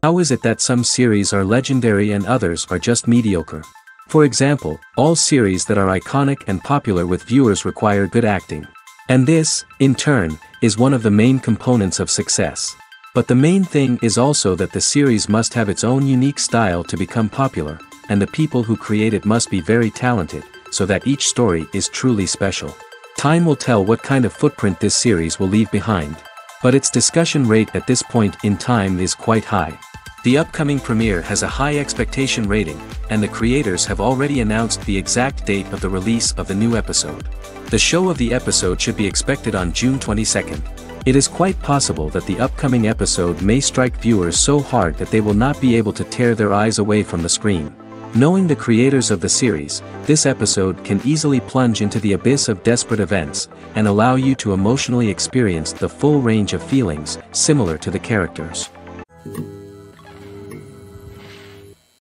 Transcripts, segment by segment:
How is it that some series are legendary and others are just mediocre? For example, all series that are iconic and popular with viewers require good acting. And this, in turn, is one of the main components of success. But the main thing is also that the series must have its own unique style to become popular, and the people who create it must be very talented, so that each story is truly special. Time will tell what kind of footprint this series will leave behind. But its discussion rate at this point in time is quite high. The upcoming premiere has a high expectation rating, and the creators have already announced the exact date of the release of the new episode. The show of the episode should be expected on June 22nd. It is quite possible that the upcoming episode may strike viewers so hard that they will not be able to tear their eyes away from the screen. Knowing the creators of the series, this episode can easily plunge into the abyss of desperate events, and allow you to emotionally experience the full range of feelings, similar to the characters.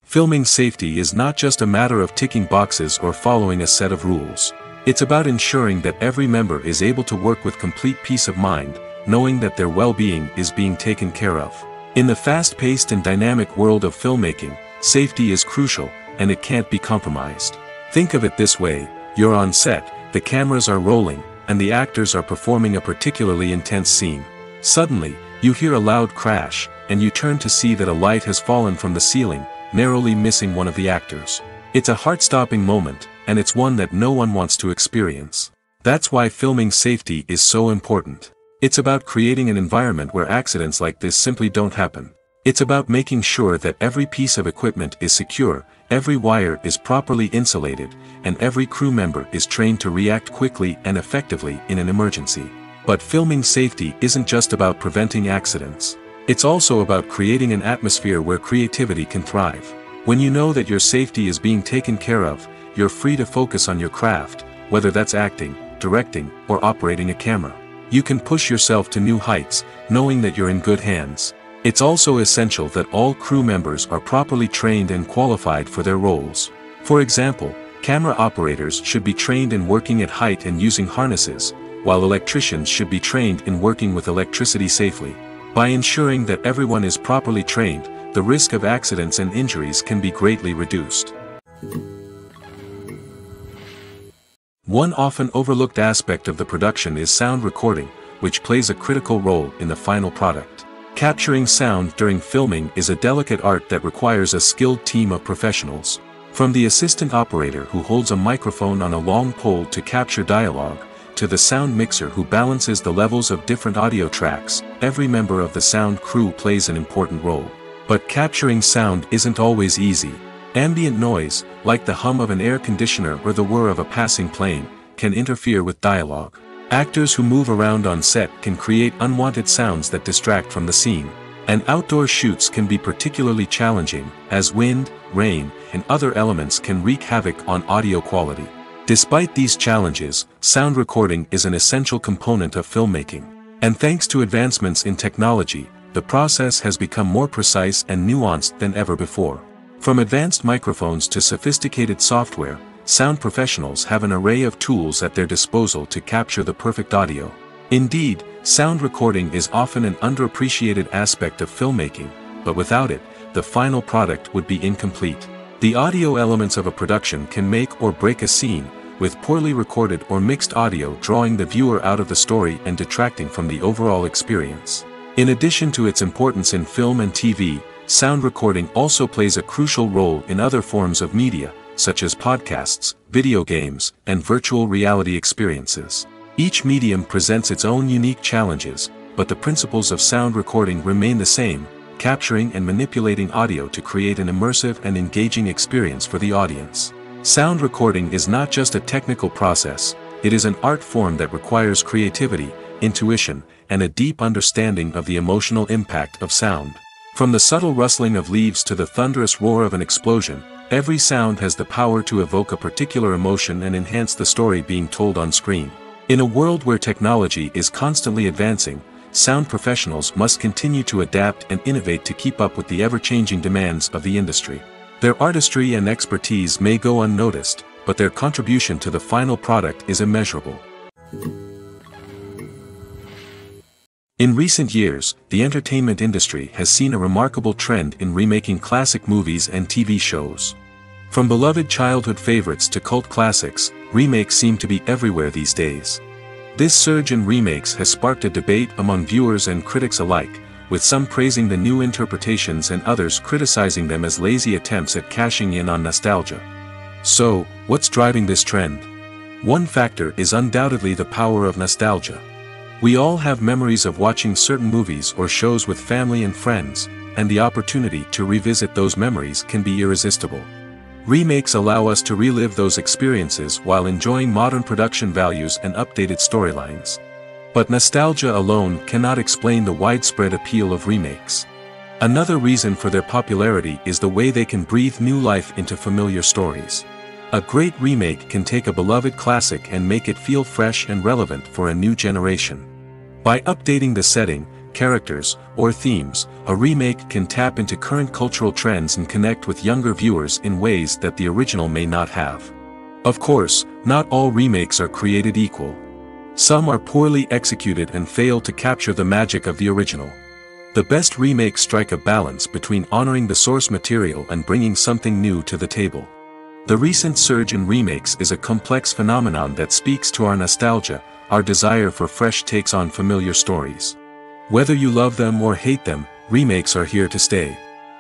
Filming safety is not just a matter of ticking boxes or following a set of rules. It's about ensuring that every member is able to work with complete peace of mind, knowing that their well-being is being taken care of. In the fast-paced and dynamic world of filmmaking, safety is crucial, and it can't be compromised. Think of it this way: you're on set, the cameras are rolling, and the actors are performing a particularly intense scene. Suddenly, you hear a loud crash, and you turn to see that a light has fallen from the ceiling, narrowly missing one of the actors. It's a heart-stopping moment, and it's one that no one wants to experience. That's why filming safety is so important. It's about creating an environment where accidents like this simply don't happen. It's about making sure that every piece of equipment is secure, every wire is properly insulated, and every crew member is trained to react quickly and effectively in an emergency. But filming safety isn't just about preventing accidents. It's also about creating an atmosphere where creativity can thrive. When you know that your safety is being taken care of, you're free to focus on your craft, whether that's acting, directing, or operating a camera. You can push yourself to new heights, knowing that you're in good hands. It's also essential that all crew members are properly trained and qualified for their roles. For example, camera operators should be trained in working at height and using harnesses, while electricians should be trained in working with electricity safely. By ensuring that everyone is properly trained, the risk of accidents and injuries can be greatly reduced. One often overlooked aspect of the production is sound recording, which plays a critical role in the final product. Capturing sound during filming is a delicate art that requires a skilled team of professionals. From the assistant operator who holds a microphone on a long pole to capture dialogue, to the sound mixer who balances the levels of different audio tracks, every member of the sound crew plays an important role. But capturing sound isn't always easy. Ambient noise, like the hum of an air conditioner or the whir of a passing plane, can interfere with dialogue. Actors who move around on set can create unwanted sounds that distract from the scene. And outdoor shoots can be particularly challenging, as wind, rain, and other elements can wreak havoc on audio quality. Despite these challenges, sound recording is an essential component of filmmaking. And thanks to advancements in technology, the process has become more precise and nuanced than ever before. From advanced microphones to sophisticated software, sound professionals have an array of tools at their disposal to capture the perfect audio. Indeed, sound recording is often an underappreciated aspect of filmmaking, but without it, the final product would be incomplete. The audio elements of a production can make or break a scene, with poorly recorded or mixed audio drawing the viewer out of the story and detracting from the overall experience. In addition to its importance in film and TV, sound recording also plays a crucial role in other forms of media, such as podcasts, video games, and virtual reality experiences. Each medium presents its own unique challenges, but the principles of sound recording remain the same: capturing and manipulating audio to create an immersive and engaging experience for the audience. Sound recording is not just a technical process, it is an art form that requires creativity, intuition, and a deep understanding of the emotional impact of sound. From the subtle rustling of leaves to the thunderous roar of an explosion, every sound has the power to evoke a particular emotion and enhance the story being told on screen. In a world where technology is constantly advancing, sound professionals must continue to adapt and innovate to keep up with the ever-changing demands of the industry. Their artistry and expertise may go unnoticed, but their contribution to the final product is immeasurable. In recent years, the entertainment industry has seen a remarkable trend in remaking classic movies and TV shows. From beloved childhood favorites to cult classics, remakes seem to be everywhere these days. This surge in remakes has sparked a debate among viewers and critics alike, with some praising the new interpretations and others criticizing them as lazy attempts at cashing in on nostalgia. So, what's driving this trend? One factor is undoubtedly the power of nostalgia. We all have memories of watching certain movies or shows with family and friends, and the opportunity to revisit those memories can be irresistible. Remakes allow us to relive those experiences while enjoying modern production values and updated storylines. But nostalgia alone cannot explain the widespread appeal of remakes. Another reason for their popularity is the way they can breathe new life into familiar stories. A great remake can take a beloved classic and make it feel fresh and relevant for a new generation. By updating the setting, characters, or themes, a remake can tap into current cultural trends and connect with younger viewers in ways that the original may not have. Of course, not all remakes are created equal. Some are poorly executed and fail to capture the magic of the original. The best remakes strike a balance between honoring the source material and bringing something new to the table. The recent surge in remakes is a complex phenomenon that speaks to our nostalgia, our desire for fresh takes on familiar stories. Whether you love them or hate them, remakes are here to stay.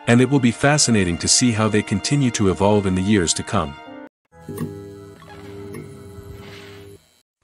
And it will be fascinating to see how they continue to evolve in the years to come.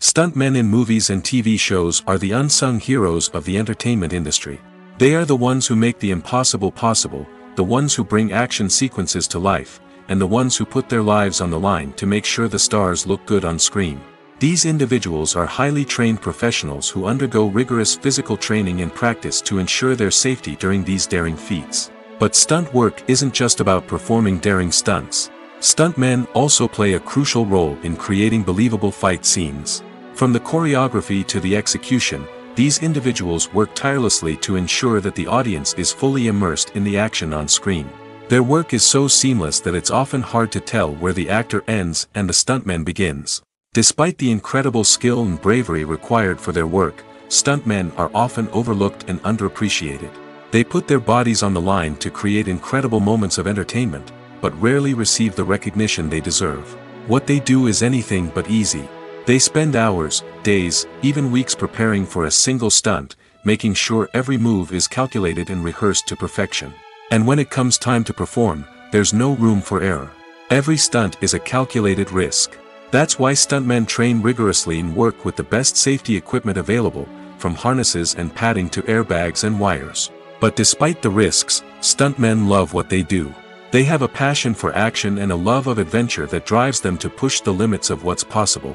Stuntmen in movies and TV shows are the unsung heroes of the entertainment industry. They are the ones who make the impossible possible, the ones who bring action sequences to life, and the ones who put their lives on the line to make sure the stars look good on screen. These individuals are highly trained professionals who undergo rigorous physical training and practice to ensure their safety during these daring feats. But stunt work isn't just about performing daring stunts. Stuntmen also play a crucial role in creating believable fight scenes. From the choreography to the execution, these individuals work tirelessly to ensure that the audience is fully immersed in the action on screen. Their work is so seamless that it's often hard to tell where the actor ends and the stuntman begins. Despite the incredible skill and bravery required for their work, stuntmen are often overlooked and underappreciated. They put their bodies on the line to create incredible moments of entertainment, but rarely receive the recognition they deserve. What they do is anything but easy. They spend hours, days, even weeks preparing for a single stunt, making sure every move is calculated and rehearsed to perfection. And when it comes time to perform, there's no room for error. Every stunt is a calculated risk. That's why stuntmen train rigorously and work with the best safety equipment available, from harnesses and padding to airbags and wires. But despite the risks, stuntmen love what they do. They have a passion for action and a love of adventure that drives them to push the limits of what's possible.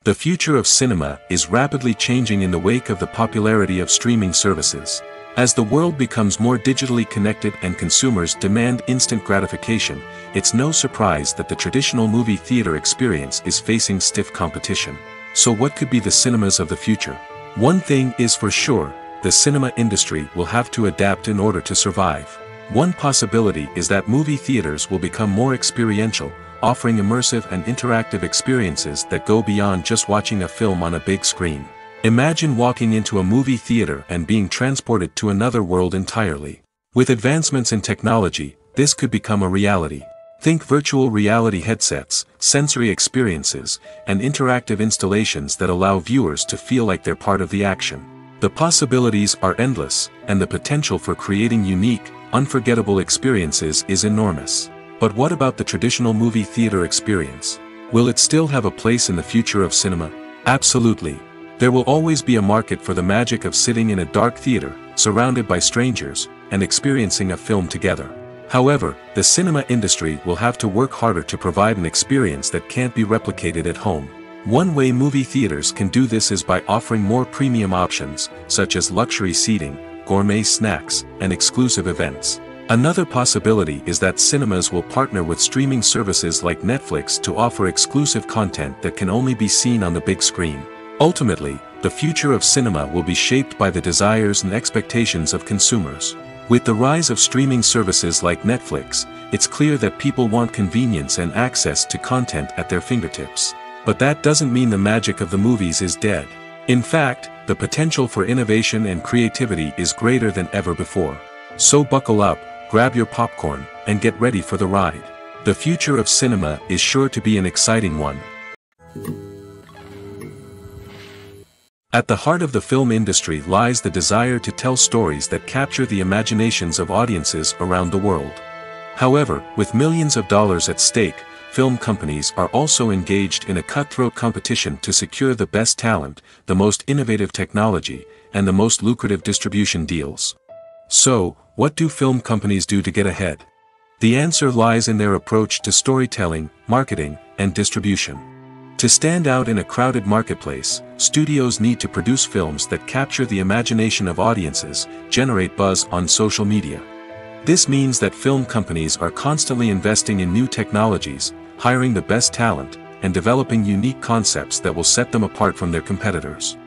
The future of cinema is rapidly changing in the wake of the popularity of streaming services. As the world becomes more digitally connected and consumers demand instant gratification, it's no surprise that the traditional movie theater experience is facing stiff competition. So what could be the cinemas of the future? One thing is for sure, the cinema industry will have to adapt in order to survive. One possibility is that movie theaters will become more experiential, offering immersive and interactive experiences that go beyond just watching a film on a big screen. Imagine walking into a movie theater and being transported to another world entirely. With advancements in technology, this could become a reality. Think virtual reality headsets, sensory experiences, and interactive installations that allow viewers to feel like they're part of the action. The possibilities are endless, and the potential for creating unique, unforgettable experiences is enormous. But what about the traditional movie theater experience? Will it still have a place in the future of cinema? Absolutely. There will always be a market for the magic of sitting in a dark theater, surrounded by strangers, and experiencing a film together. However, the cinema industry will have to work harder to provide an experience that can't be replicated at home. One way movie theaters can do this is by offering more premium options, such as luxury seating, gourmet snacks, and exclusive events. Another possibility is that cinemas will partner with streaming services like Netflix to offer exclusive content that can only be seen on the big screen. Ultimately, the future of cinema will be shaped by the desires and expectations of consumers. With the rise of streaming services like Netflix, it's clear that people want convenience and access to content at their fingertips. But that doesn't mean the magic of the movies is dead. In fact, the potential for innovation and creativity is greater than ever before. So buckle up, grab your popcorn, and get ready for the ride. The future of cinema is sure to be an exciting one. At the heart of the film industry lies the desire to tell stories that capture the imaginations of audiences around the world. However, with millions of dollars at stake, film companies are also engaged in a cutthroat competition to secure the best talent, the most innovative technology, and the most lucrative distribution deals. So, what do film companies do to get ahead? The answer lies in their approach to storytelling, marketing, and distribution. To stand out in a crowded marketplace, studios need to produce films that capture the imagination of audiences, generate buzz on social media. This means that film companies are constantly investing in new technologies, hiring the best talent, and developing unique concepts that will set them apart from their competitors.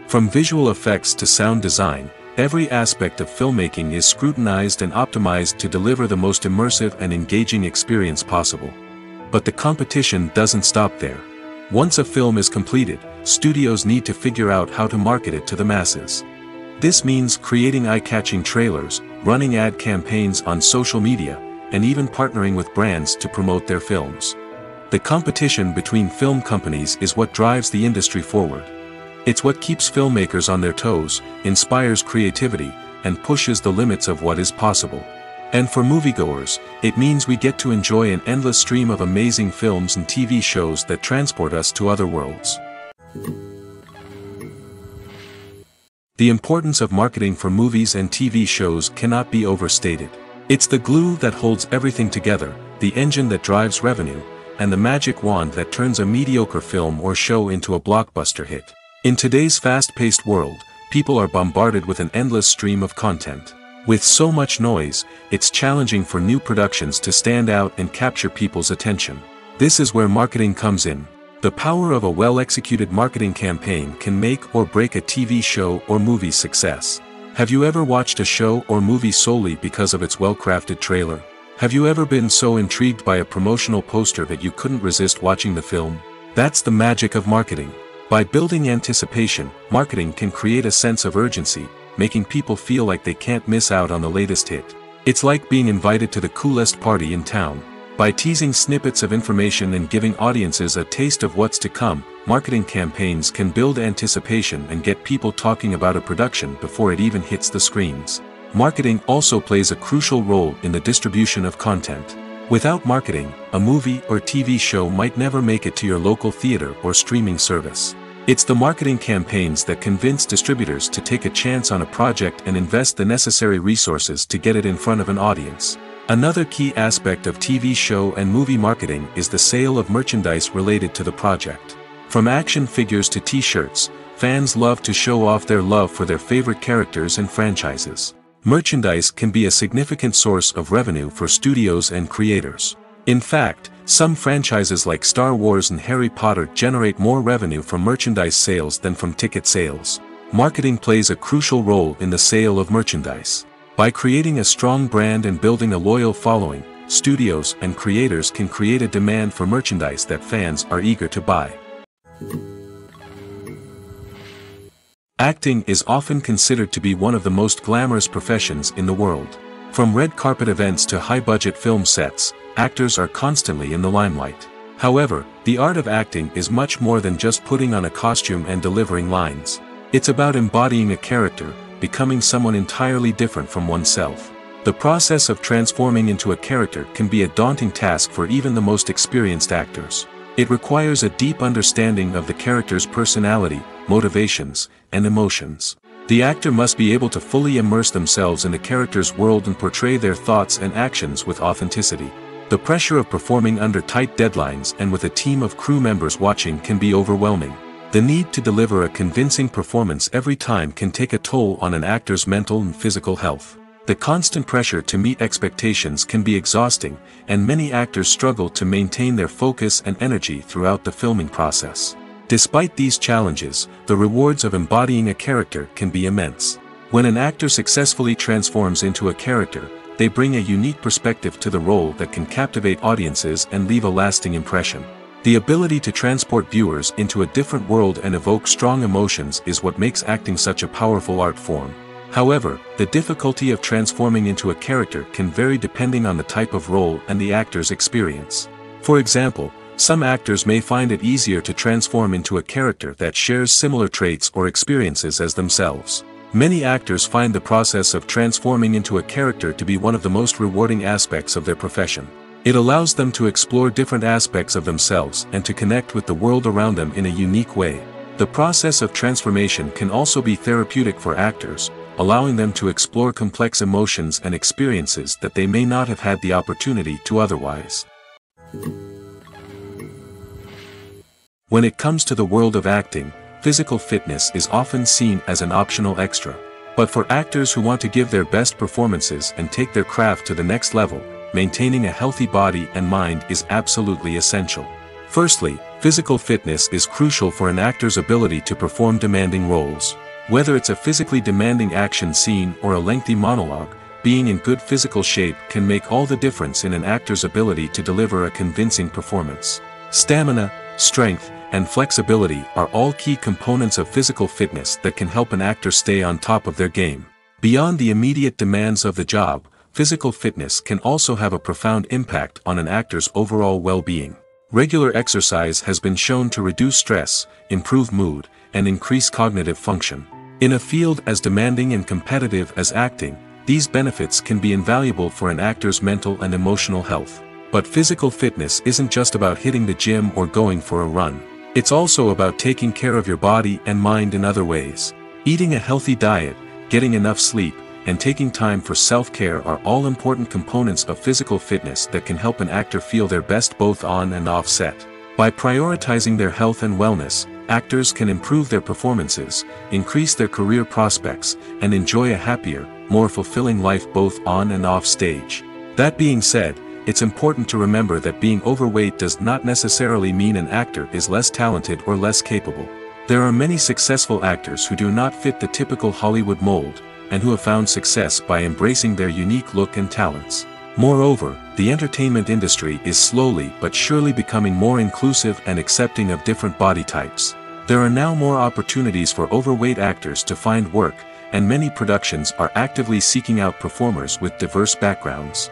From visual effects to sound design, every aspect of filmmaking is scrutinized and optimized to deliver the most immersive and engaging experience possible. But the competition doesn't stop there. Once a film is completed, studios need to figure out how to market it to the masses. This means creating eye-catching trailers, running ad campaigns on social media, and even partnering with brands to promote their films. The competition between film companies is what drives the industry forward. It's what keeps filmmakers on their toes, inspires creativity, and pushes the limits of what is possible. And for moviegoers, it means we get to enjoy an endless stream of amazing films and TV shows that transport us to other worlds. The importance of marketing for movies and TV shows cannot be overstated. It's the glue that holds everything together, the engine that drives revenue, and the magic wand that turns a mediocre film or show into a blockbuster hit. In today's fast-paced world, people are bombarded with an endless stream of content. With so much noise, it's challenging for new productions to stand out and capture people's attention. This is where marketing comes in. The power of a well-executed marketing campaign can make or break a TV show or movie's success. Have you ever watched a show or movie solely because of its well-crafted trailer? Have you ever been so intrigued by a promotional poster that you couldn't resist watching the film? That's the magic of marketing. By building anticipation, marketing can create a sense of urgency, making people feel like they can't miss out on the latest hit. It's like being invited to the coolest party in town. By teasing snippets of information and giving audiences a taste of what's to come, marketing campaigns can build anticipation and get people talking about a production before it even hits the screens. Marketing also plays a crucial role in the distribution of content. Without marketing, a movie or TV show might never make it to your local theater or streaming service. It's the marketing campaigns that convince distributors to take a chance on a project and invest the necessary resources to get it in front of an audience. Another key aspect of TV show and movie marketing is the sale of merchandise related to the project. From action figures to t-shirts, fans love to show off their love for their favorite characters and franchises. Merchandise can be a significant source of revenue for studios and creators. In fact, some franchises like Star Wars and Harry Potter generate more revenue from merchandise sales than from ticket sales. Marketing plays a crucial role in the sale of merchandise. By creating a strong brand and building a loyal following, studios and creators can create a demand for merchandise that fans are eager to buy. Acting is often considered to be one of the most glamorous professions in the world. From red carpet events to high-budget film sets, actors are constantly in the limelight. However, the art of acting is much more than just putting on a costume and delivering lines. It's about embodying a character, becoming someone entirely different from oneself. The process of transforming into a character can be a daunting task for even the most experienced actors. It requires a deep understanding of the character's personality, motivations, and emotions. The actor must be able to fully immerse themselves in the character's world and portray their thoughts and actions with authenticity. The pressure of performing under tight deadlines and with a team of crew members watching can be overwhelming. The need to deliver a convincing performance every time can take a toll on an actor's mental and physical health. The constant pressure to meet expectations can be exhausting, and many actors struggle to maintain their focus and energy throughout the filming process. Despite these challenges, the rewards of embodying a character can be immense. When an actor successfully transforms into a character, they bring a unique perspective to the role that can captivate audiences and leave a lasting impression. The ability to transport viewers into a different world and evoke strong emotions is what makes acting such a powerful art form. However, the difficulty of transforming into a character can vary depending on the type of role and the actor's experience. For example, some actors may find it easier to transform into a character that shares similar traits or experiences as themselves. Many actors find the process of transforming into a character to be one of the most rewarding aspects of their profession. It allows them to explore different aspects of themselves and to connect with the world around them in a unique way. The process of transformation can also be therapeutic for actors, allowing them to explore complex emotions and experiences that they may not have had the opportunity to otherwise. When it comes to the world of acting, physical fitness is often seen as an optional extra. But for actors who want to give their best performances and take their craft to the next level, maintaining a healthy body and mind is absolutely essential. Firstly, physical fitness is crucial for an actor's ability to perform demanding roles. Whether it's a physically demanding action scene or a lengthy monologue, being in good physical shape can make all the difference in an actor's ability to deliver a convincing performance. Stamina, strength, and flexibility are all key components of physical fitness that can help an actor stay on top of their game. Beyond the immediate demands of the job, physical fitness can also have a profound impact on an actor's overall well-being. Regular exercise has been shown to reduce stress, improve mood, and increase cognitive function. In a field as demanding and competitive as acting, these benefits can be invaluable for an actor's mental and emotional health. But physical fitness isn't just about hitting the gym or going for a run. It's also about taking care of your body and mind in other ways. Eating a healthy diet, getting enough sleep, and taking time for self-care are all important components of physical fitness that can help an actor feel their best both on and off set. By prioritizing their health and wellness, actors can improve their performances, increase their career prospects, and enjoy a happier, more fulfilling life both on and off stage. That being said, it's important to remember that being overweight does not necessarily mean an actor is less talented or less capable. There are many successful actors who do not fit the typical Hollywood mold, and who have found success by embracing their unique look and talents. Moreover, the entertainment industry is slowly but surely becoming more inclusive and accepting of different body types. There are now more opportunities for overweight actors to find work, and many productions are actively seeking out performers with diverse backgrounds.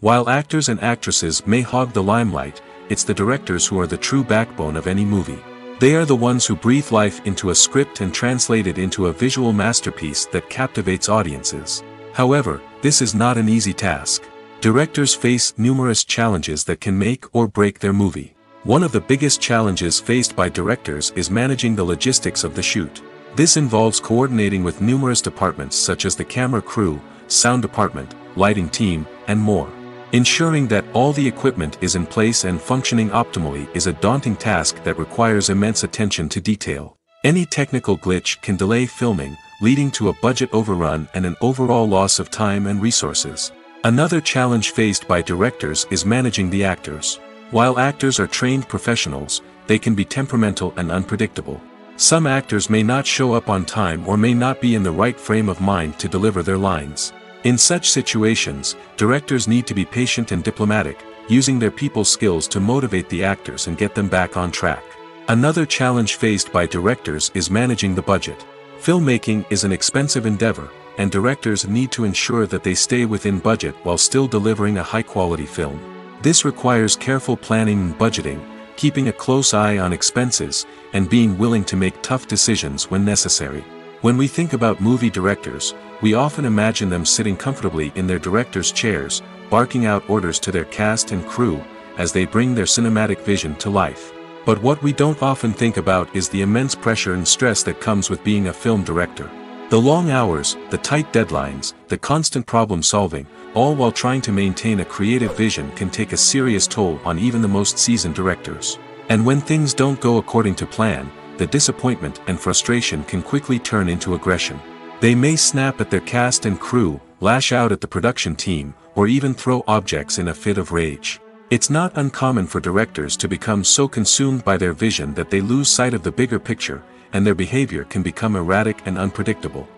While actors and actresses may hog the limelight, it's the directors who are the true backbone of any movie. They are the ones who breathe life into a script and translate it into a visual masterpiece that captivates audiences. However, this is not an easy task. Directors face numerous challenges that can make or break their movie. One of the biggest challenges faced by directors is managing the logistics of the shoot. This involves coordinating with numerous departments such as the camera crew, sound department, lighting team, and more. Ensuring that all the equipment is in place and functioning optimally is a daunting task that requires immense attention to detail. Any technical glitch can delay filming, leading to a budget overrun and an overall loss of time and resources. Another challenge faced by directors is managing the actors. While actors are trained professionals, they can be temperamental and unpredictable. Some actors may not show up on time or may not be in the right frame of mind to deliver their lines. In such situations, directors need to be patient and diplomatic, using their people skills to motivate the actors and get them back on track. Another challenge faced by directors is managing the budget. Filmmaking is an expensive endeavor, and directors need to ensure that they stay within budget while still delivering a high-quality film. This requires careful planning and budgeting, keeping a close eye on expenses, and being willing to make tough decisions when necessary. When we think about movie directors, we often imagine them sitting comfortably in their director's chairs, barking out orders to their cast and crew, as they bring their cinematic vision to life. But what we don't often think about is the immense pressure and stress that comes with being a film director. The long hours, the tight deadlines, the constant problem solving, all while trying to maintain a creative vision can take a serious toll on even the most seasoned directors. And when things don't go according to plan, the disappointment and frustration can quickly turn into aggression. They may snap at their cast and crew, lash out at the production team, or even throw objects in a fit of rage. It's not uncommon for directors to become so consumed by their vision that they lose sight of the bigger picture, and their behavior can become erratic and unpredictable.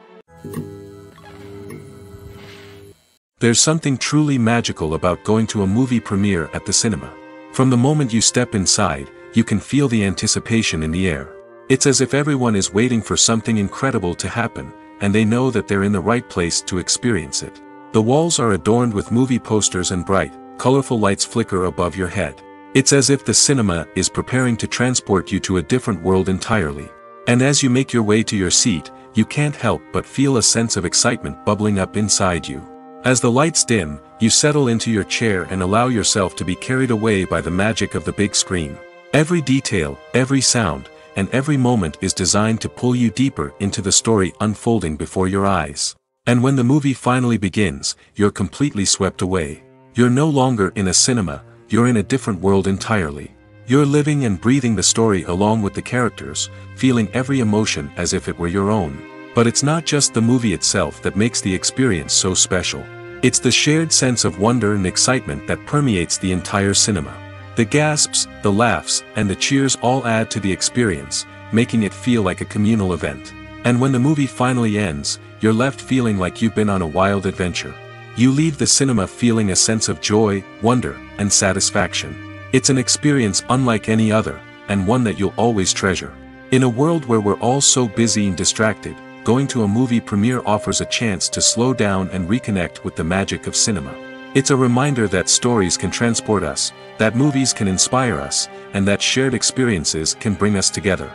There's something truly magical about going to a movie premiere at the cinema. From the moment you step inside, you can feel the anticipation in the air. It's as if everyone is waiting for something incredible to happen, and they know that they're in the right place to experience it. The walls are adorned with movie posters and bright, colorful lights flicker above your head. It's as if the cinema is preparing to transport you to a different world entirely. And as you make your way to your seat, you can't help but feel a sense of excitement bubbling up inside you. As the lights dim, you settle into your chair and allow yourself to be carried away by the magic of the big screen. Every detail, every sound, and every moment is designed to pull you deeper into the story unfolding before your eyes. And when the movie finally begins, you're completely swept away. You're no longer in a cinema, you're in a different world entirely. You're living and breathing the story along with the characters, feeling every emotion as if it were your own. But it's not just the movie itself that makes the experience so special. It's the shared sense of wonder and excitement that permeates the entire cinema. The gasps, the laughs, and the cheers all add to the experience, making it feel like a communal event. And when the movie finally ends, you're left feeling like you've been on a wild adventure. You leave the cinema feeling a sense of joy, wonder, and satisfaction. It's an experience unlike any other, and one that you'll always treasure. In a world where we're all so busy and distracted, going to a movie premiere offers a chance to slow down and reconnect with the magic of cinema. It's a reminder that stories can transport us, that movies can inspire us, and that shared experiences can bring us together.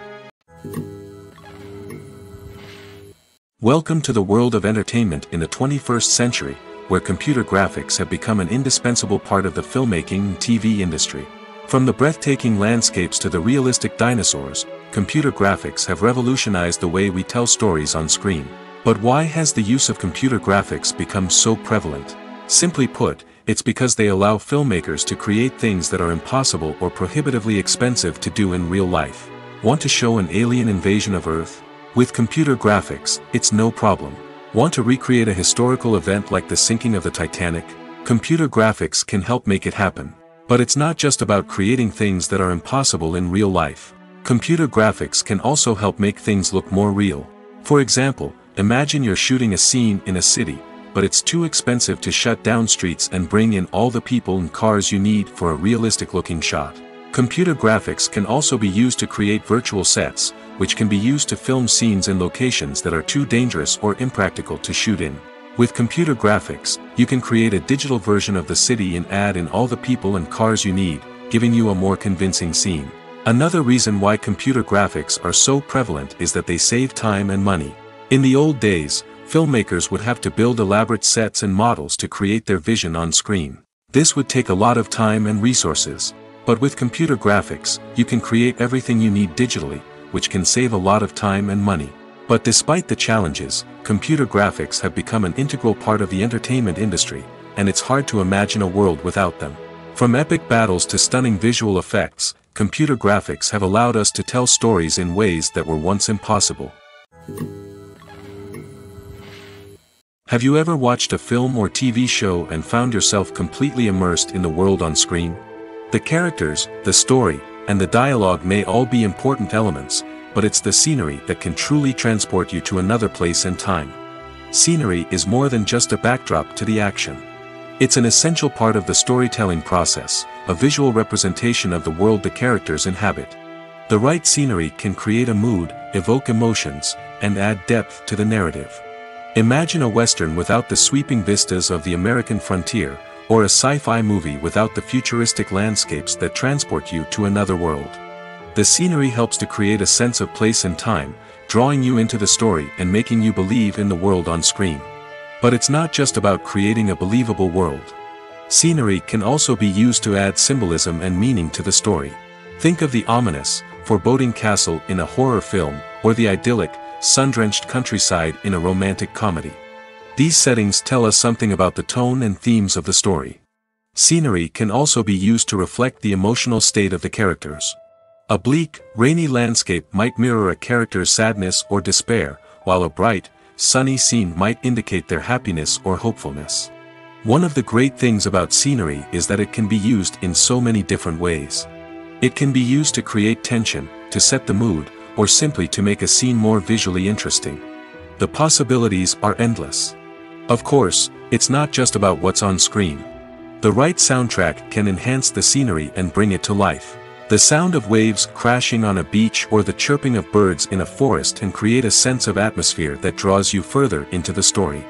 Welcome to the world of entertainment in the 21st century, where computer graphics have become an indispensable part of the filmmaking and TV industry. From the breathtaking landscapes to the realistic dinosaurs, computer graphics have revolutionized the way we tell stories on screen. But why has the use of computer graphics become so prevalent? Simply put, it's because they allow filmmakers to create things that are impossible or prohibitively expensive to do in real life. Want to show an alien invasion of Earth? With computer graphics, it's no problem. Want to recreate a historical event like the sinking of the Titanic? Computer graphics can help make it happen. But it's not just about creating things that are impossible in real life. Computer graphics can also help make things look more real. For example, imagine you're shooting a scene in a city, but it's too expensive to shut down streets and bring in all the people and cars you need for a realistic-looking shot. Computer graphics can also be used to create virtual sets, which can be used to film scenes in locations that are too dangerous or impractical to shoot in. With computer graphics, you can create a digital version of the city and add in all the people and cars you need, giving you a more convincing scene. Another reason why computer graphics are so prevalent is that they save time and money. In the old days, filmmakers would have to build elaborate sets and models to create their vision on screen. This would take a lot of time and resources. But with computer graphics, you can create everything you need digitally, which can save a lot of time and money. But despite the challenges, computer graphics have become an integral part of the entertainment industry, and it's hard to imagine a world without them. From epic battles to stunning visual effects, computer graphics have allowed us to tell stories in ways that were once impossible. Have you ever watched a film or TV show and found yourself completely immersed in the world on screen? The characters, the story, and the dialogue may all be important elements, but it's the scenery that can truly transport you to another place and time. Scenery is more than just a backdrop to the action. It's an essential part of the storytelling process, a visual representation of the world the characters inhabit. The right scenery can create a mood, evoke emotions, and add depth to the narrative. Imagine a Western without the sweeping vistas of the American frontier, or a sci-fi movie without the futuristic landscapes that transport you to another world. The scenery helps to create a sense of place and time, drawing you into the story and making you believe in the world on screen. But it's not just about creating a believable world. Scenery can also be used to add symbolism and meaning to the story. Think of the ominous, foreboding castle in a horror film, or the idyllic, sun-drenched countryside in a romantic comedy. These settings tell us something about the tone and themes of the story. Scenery can also be used to reflect the emotional state of the characters. A bleak, rainy landscape might mirror a character's sadness or despair, while a bright, sunny scene might indicate their happiness or hopefulness. One of the great things about scenery is that it can be used in so many different ways. It can be used to create tension, to set the mood, or simply to make a scene more visually interesting. The possibilities are endless. Of course, It's not just about what's on screen. The right soundtrack can enhance the scenery and bring it to life. The sound of waves crashing on a beach or the chirping of birds in a forest can create a sense of atmosphere that draws you further into the story.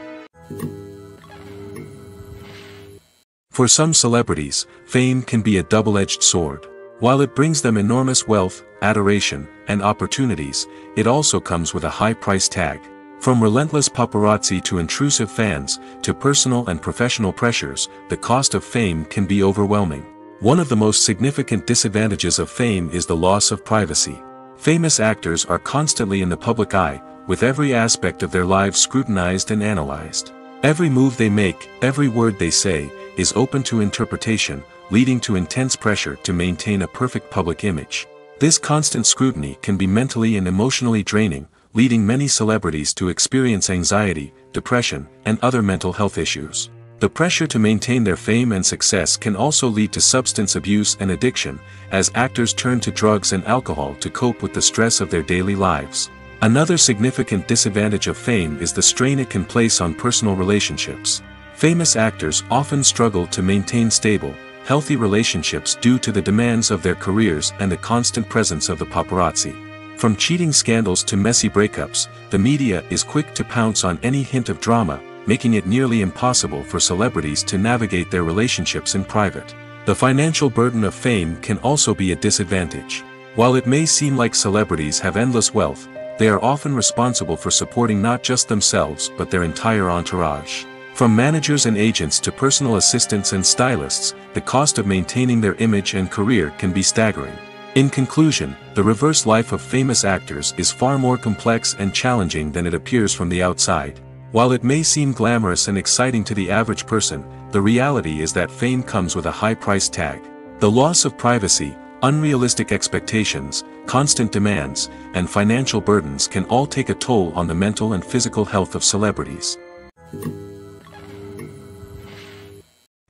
For some celebrities, fame can be a double-edged sword. While it brings them enormous wealth, adoration, and opportunities, it also comes with a high price tag. From relentless paparazzi to intrusive fans, to personal and professional pressures, the cost of fame can be overwhelming. One of the most significant disadvantages of fame is the loss of privacy. Famous actors are constantly in the public eye, with every aspect of their lives scrutinized and analyzed. Every move they make, every word they say, is open to interpretation, leading to intense pressure to maintain a perfect public image. This constant scrutiny can be mentally and emotionally draining, leading many celebrities to experience anxiety, depression, and other mental health issues. The pressure to maintain their fame and success can also lead to substance abuse and addiction, as actors turn to drugs and alcohol to cope with the stress of their daily lives. Another significant disadvantage of fame is the strain it can place on personal relationships. Famous actors often struggle to maintain stable, healthy relationships due to the demands of their careers and the constant presence of the paparazzi. From cheating scandals to messy breakups, the media is quick to pounce on any hint of drama, making it nearly impossible for celebrities to navigate their relationships in private. The financial burden of fame can also be a disadvantage. While it may seem like celebrities have endless wealth, they are often responsible for supporting not just themselves but their entire entourage. From managers and agents to personal assistants and stylists, the cost of maintaining their image and career can be staggering. In conclusion, the reverse life of famous actors is far more complex and challenging than it appears from the outside. While it may seem glamorous and exciting to the average person, the reality is that fame comes with a high price tag. The loss of privacy, unrealistic expectations, constant demands, and financial burdens can all take a toll on the mental and physical health of celebrities.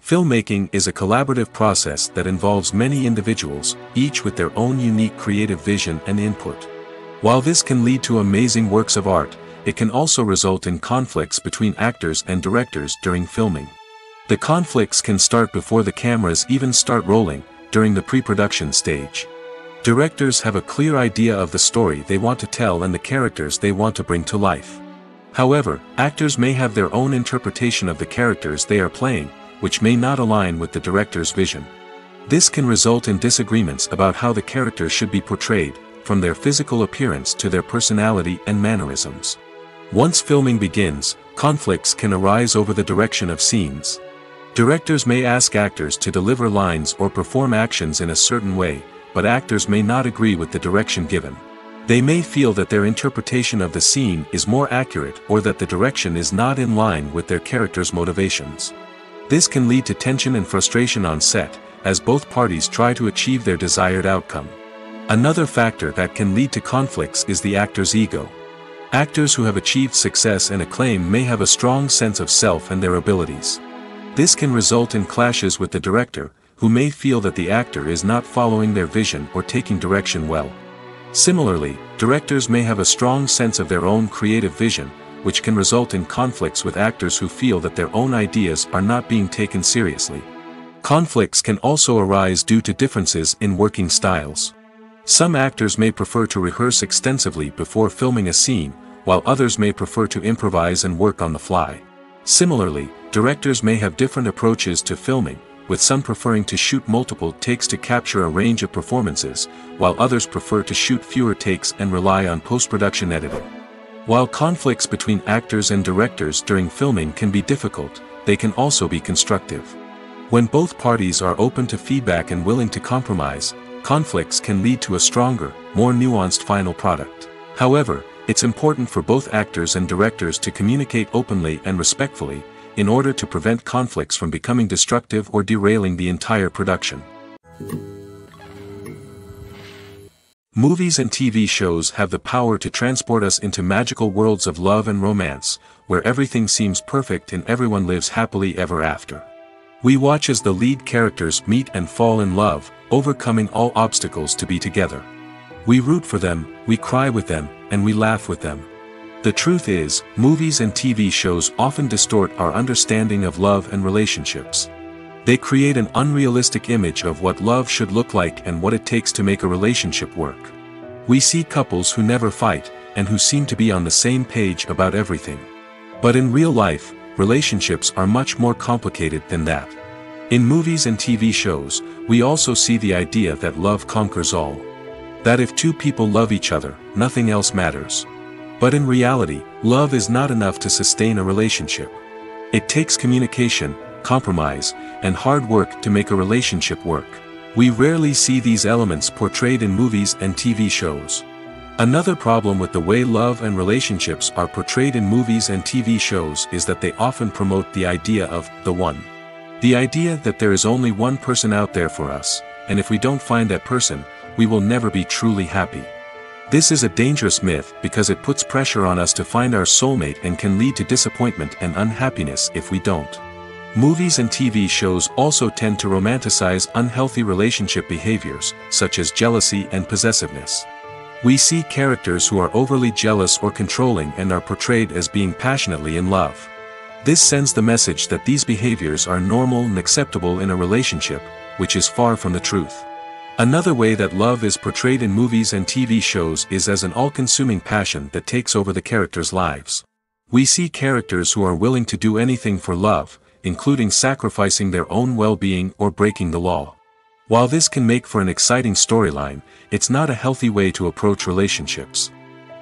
Filmmaking is a collaborative process that involves many individuals, each with their own unique creative vision and input. While this can lead to amazing works of art, it can also result in conflicts between actors and directors during filming. The conflicts can start before the cameras even start rolling, during the pre-production stage. Directors have a clear idea of the story they want to tell and the characters they want to bring to life. However, actors may have their own interpretation of the characters they are playing, which may not align with the director's vision. This can result in disagreements about how the characters should be portrayed, from their physical appearance to their personality and mannerisms. Once filming begins, conflicts can arise over the direction of scenes. Directors may ask actors to deliver lines or perform actions in a certain way, but actors may not agree with the direction given. They may feel that their interpretation of the scene is more accurate or that the direction is not in line with their character's motivations. This can lead to tension and frustration on set, as both parties try to achieve their desired outcome. Another factor that can lead to conflicts is the actor's ego. Actors who have achieved success and acclaim may have a strong sense of self and their abilities. This can result in clashes with the director, who may feel that the actor is not following their vision or taking direction well. Similarly, directors may have a strong sense of their own creative vision, which can result in conflicts with actors who feel that their own ideas are not being taken seriously. Conflicts can also arise due to differences in working styles. Some actors may prefer to rehearse extensively before filming a scene, while others may prefer to improvise and work on the fly. Similarly, directors may have different approaches to filming, with some preferring to shoot multiple takes to capture a range of performances, while others prefer to shoot fewer takes and rely on post-production editing. While conflicts between actors and directors during filming can be difficult, they can also be constructive. When both parties are open to feedback and willing to compromise, conflicts can lead to a stronger, more nuanced final product. However, it's important for both actors and directors to communicate openly and respectfully, in order to prevent conflicts from becoming destructive or derailing the entire production. Movies and TV shows have the power to transport us into magical worlds of love and romance, where everything seems perfect and everyone lives happily ever after. We watch as the lead characters meet and fall in love, overcoming all obstacles to be together. We root for them, we cry with them, and we laugh with them. The truth is, movies and TV shows often distort our understanding of love and relationships. They create an unrealistic image of what love should look like and what it takes to make a relationship work. We see couples who never fight, and who seem to be on the same page about everything. But in real life, relationships are much more complicated than that. In movies and TV shows, we also see the idea that love conquers all. That if two people love each other, nothing else matters. But in reality, love is not enough to sustain a relationship. It takes communication, compromise, and hard work to make a relationship work. We rarely see these elements portrayed in movies and TV shows. Another problem with the way love and relationships are portrayed in movies and TV shows is that they often promote the idea of the one. The idea that there is only one person out there for us, and if we don't find that person, we will never be truly happy. This is a dangerous myth because it puts pressure on us to find our soulmate and can lead to disappointment and unhappiness if we don't. Movies and TV shows also tend to romanticize unhealthy relationship behaviors, such as jealousy and possessiveness. We see characters who are overly jealous or controlling and are portrayed as being passionately in love. This sends the message that these behaviors are normal and acceptable in a relationship, which is far from the truth. Another way that love is portrayed in movies and TV shows is as an all-consuming passion that takes over the characters' lives. We see characters who are willing to do anything for love, including sacrificing their own well-being or breaking the law. While this can make for an exciting storyline, it's not a healthy way to approach relationships.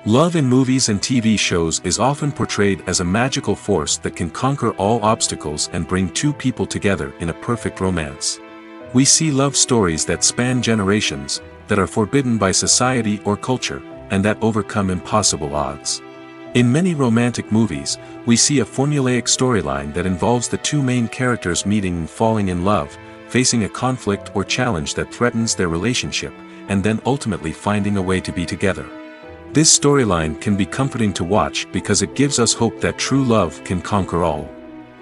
Love in movies and TV shows is often portrayed as a magical force that can conquer all obstacles and bring two people together in a perfect romance. We see love stories that span generations, that are forbidden by society or culture, and that overcome impossible odds. In many romantic movies, we see a formulaic storyline that involves the two main characters meeting and falling in love, facing a conflict or challenge that threatens their relationship, and then ultimately finding a way to be together. This storyline can be comforting to watch because it gives us hope that true love can conquer all.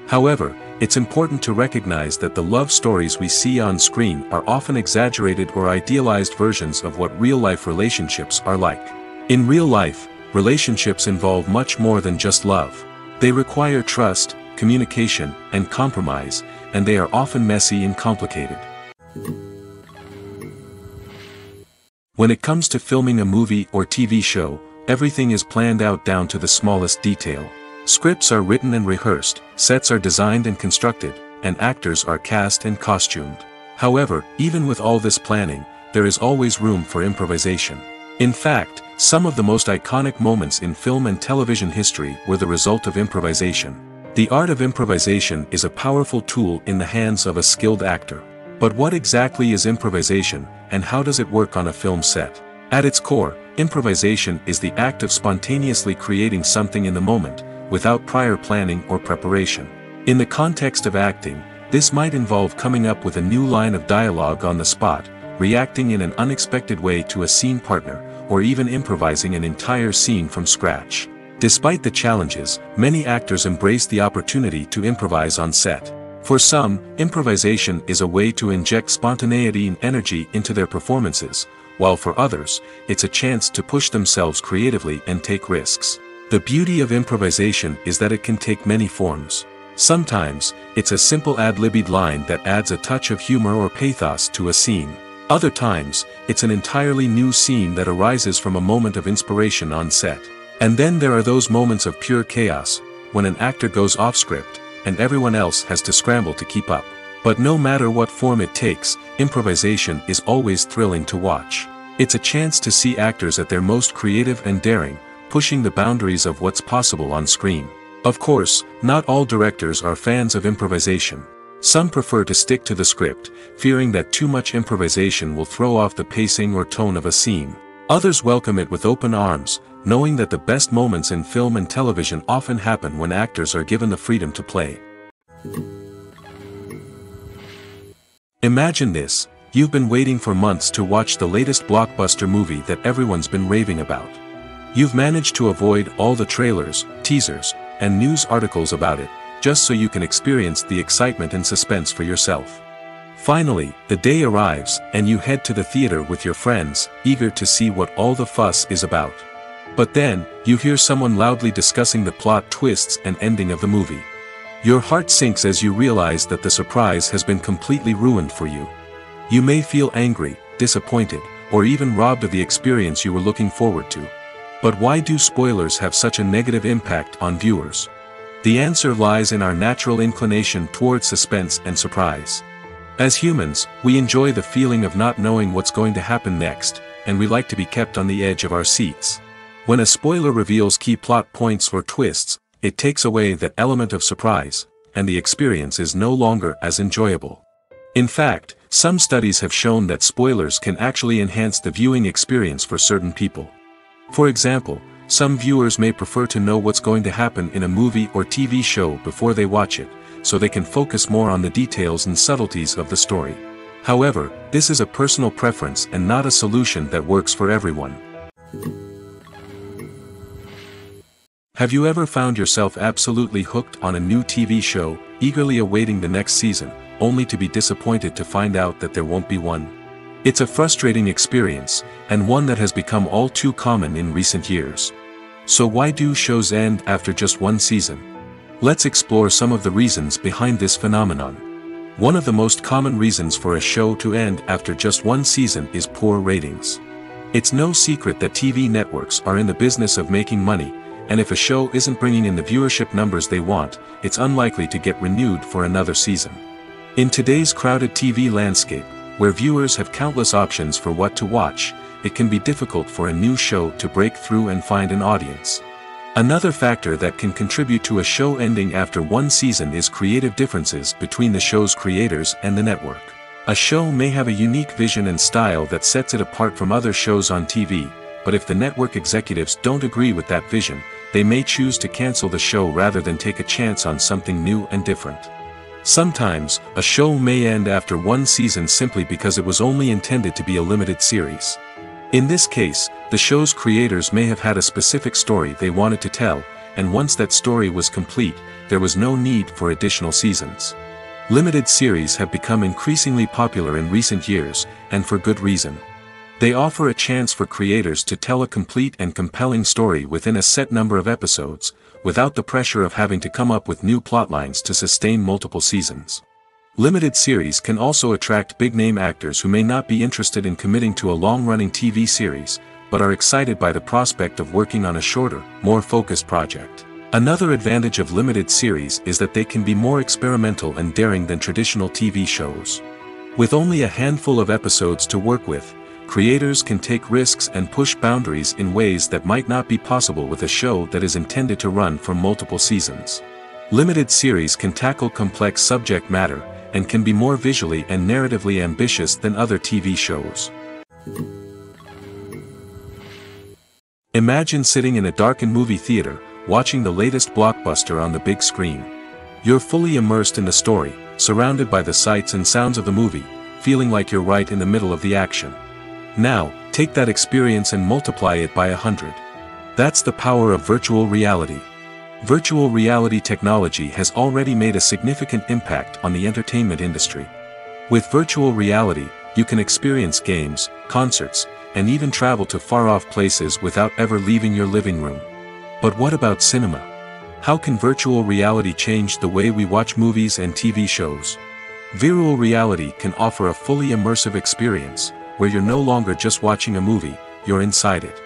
However, it's important to recognize that the love stories we see on screen are often exaggerated or idealized versions of what real-life relationships are like. In real life, relationships involve much more than just love. They require trust, communication, and compromise, and they are often messy and complicated. When it comes to filming a movie or TV show, everything is planned out down to the smallest detail. Scripts are written and rehearsed, sets are designed and constructed, and actors are cast and costumed. However, even with all this planning, there is always room for improvisation. In fact, some of the most iconic moments in film and television history were the result of improvisation. The art of improvisation is a powerful tool in the hands of a skilled actor. But what exactly is improvisation, and how does it work on a film set? At its core, improvisation is the act of spontaneously creating something in the moment, without prior planning or preparation. In the context of acting, this might involve coming up with a new line of dialogue on the spot, reacting in an unexpected way to a scene partner, or even improvising an entire scene from scratch. Despite the challenges, many actors embrace the opportunity to improvise on set. For some, improvisation is a way to inject spontaneity and energy into their performances, while for others, it's a chance to push themselves creatively and take risks. The beauty of improvisation is that it can take many forms. Sometimes, it's a simple ad-libbed line that adds a touch of humor or pathos to a scene. Other times, it's an entirely new scene that arises from a moment of inspiration on set. And then there are those moments of pure chaos, when an actor goes off script, and everyone else has to scramble to keep up. But no matter what form it takes, improvisation is always thrilling to watch. It's a chance to see actors at their most creative and daring, pushing the boundaries of what's possible on screen. Of course, not all directors are fans of improvisation. Some prefer to stick to the script, fearing that too much improvisation will throw off the pacing or tone of a scene. Others welcome it with open arms, knowing that the best moments in film and television often happen when actors are given the freedom to play. Imagine this: you've been waiting for months to watch the latest blockbuster movie that everyone's been raving about. You've managed to avoid all the trailers, teasers, and news articles about it, just so you can experience the excitement and suspense for yourself. Finally, the day arrives, and you head to the theater with your friends, eager to see what all the fuss is about. But then, you hear someone loudly discussing the plot twists and ending of the movie. Your heart sinks as you realize that the surprise has been completely ruined for you. You may feel angry, disappointed, or even robbed of the experience you were looking forward to. But why do spoilers have such a negative impact on viewers? The answer lies in our natural inclination toward suspense and surprise. As humans, we enjoy the feeling of not knowing what's going to happen next, and we like to be kept on the edge of our seats. When a spoiler reveals key plot points or twists, it takes away that element of surprise, and the experience is no longer as enjoyable. In fact, some studies have shown that spoilers can actually enhance the viewing experience for certain people. For example, some viewers may prefer to know what's going to happen in a movie or TV show before they watch it, so they can focus more on the details and subtleties of the story. However, this is a personal preference and not a solution that works for everyone. Have you ever found yourself absolutely hooked on a new TV show, eagerly awaiting the next season, only to be disappointed to find out that there won't be one? It's a frustrating experience, and one that has become all too common in recent years. So why do shows end after just one season? Let's explore some of the reasons behind this phenomenon. One of the most common reasons for a show to end after just one season is poor ratings. It's no secret that TV networks are in the business of making money, and if a show isn't bringing in the viewership numbers they want, it's unlikely to get renewed for another season. In today's crowded TV landscape, where viewers have countless options for what to watch, it can be difficult for a new show to break through and find an audience. Another factor that can contribute to a show ending after one season is creative differences between the show's creators and the network. A show may have a unique vision and style that sets it apart from other shows on TV, but if the network executives don't agree with that vision, they may choose to cancel the show rather than take a chance on something new and different. Sometimes, a show may end after one season simply because it was only intended to be a limited series. In this case, the show's creators may have had a specific story they wanted to tell, and once that story was complete, there was no need for additional seasons. Limited series have become increasingly popular in recent years, and for good reason. They offer a chance for creators to tell a complete and compelling story within a set number of episodes, without the pressure of having to come up with new plotlines to sustain multiple seasons. Limited series can also attract big-name actors who may not be interested in committing to a long-running TV series, but are excited by the prospect of working on a shorter, more focused project. Another advantage of limited series is that they can be more experimental and daring than traditional TV shows. With only a handful of episodes to work with, creators can take risks and push boundaries in ways that might not be possible with a show that is intended to run for multiple seasons. Limited series can tackle complex subject matter, and can be more visually and narratively ambitious than other TV shows. Imagine sitting in a darkened movie theater, watching the latest blockbuster on the big screen. You're fully immersed in the story, surrounded by the sights and sounds of the movie, feeling like you're right in the middle of the action. Now, take that experience and multiply it by 100. That's the power of virtual reality. Virtual reality technology has already made a significant impact on the entertainment industry. With virtual reality, you can experience games, concerts, and even travel to far-off places without ever leaving your living room. But what about cinema? How can virtual reality change the way we watch movies and TV shows? Virtual reality can offer a fully immersive experience, where you're no longer just watching a movie, you're inside it.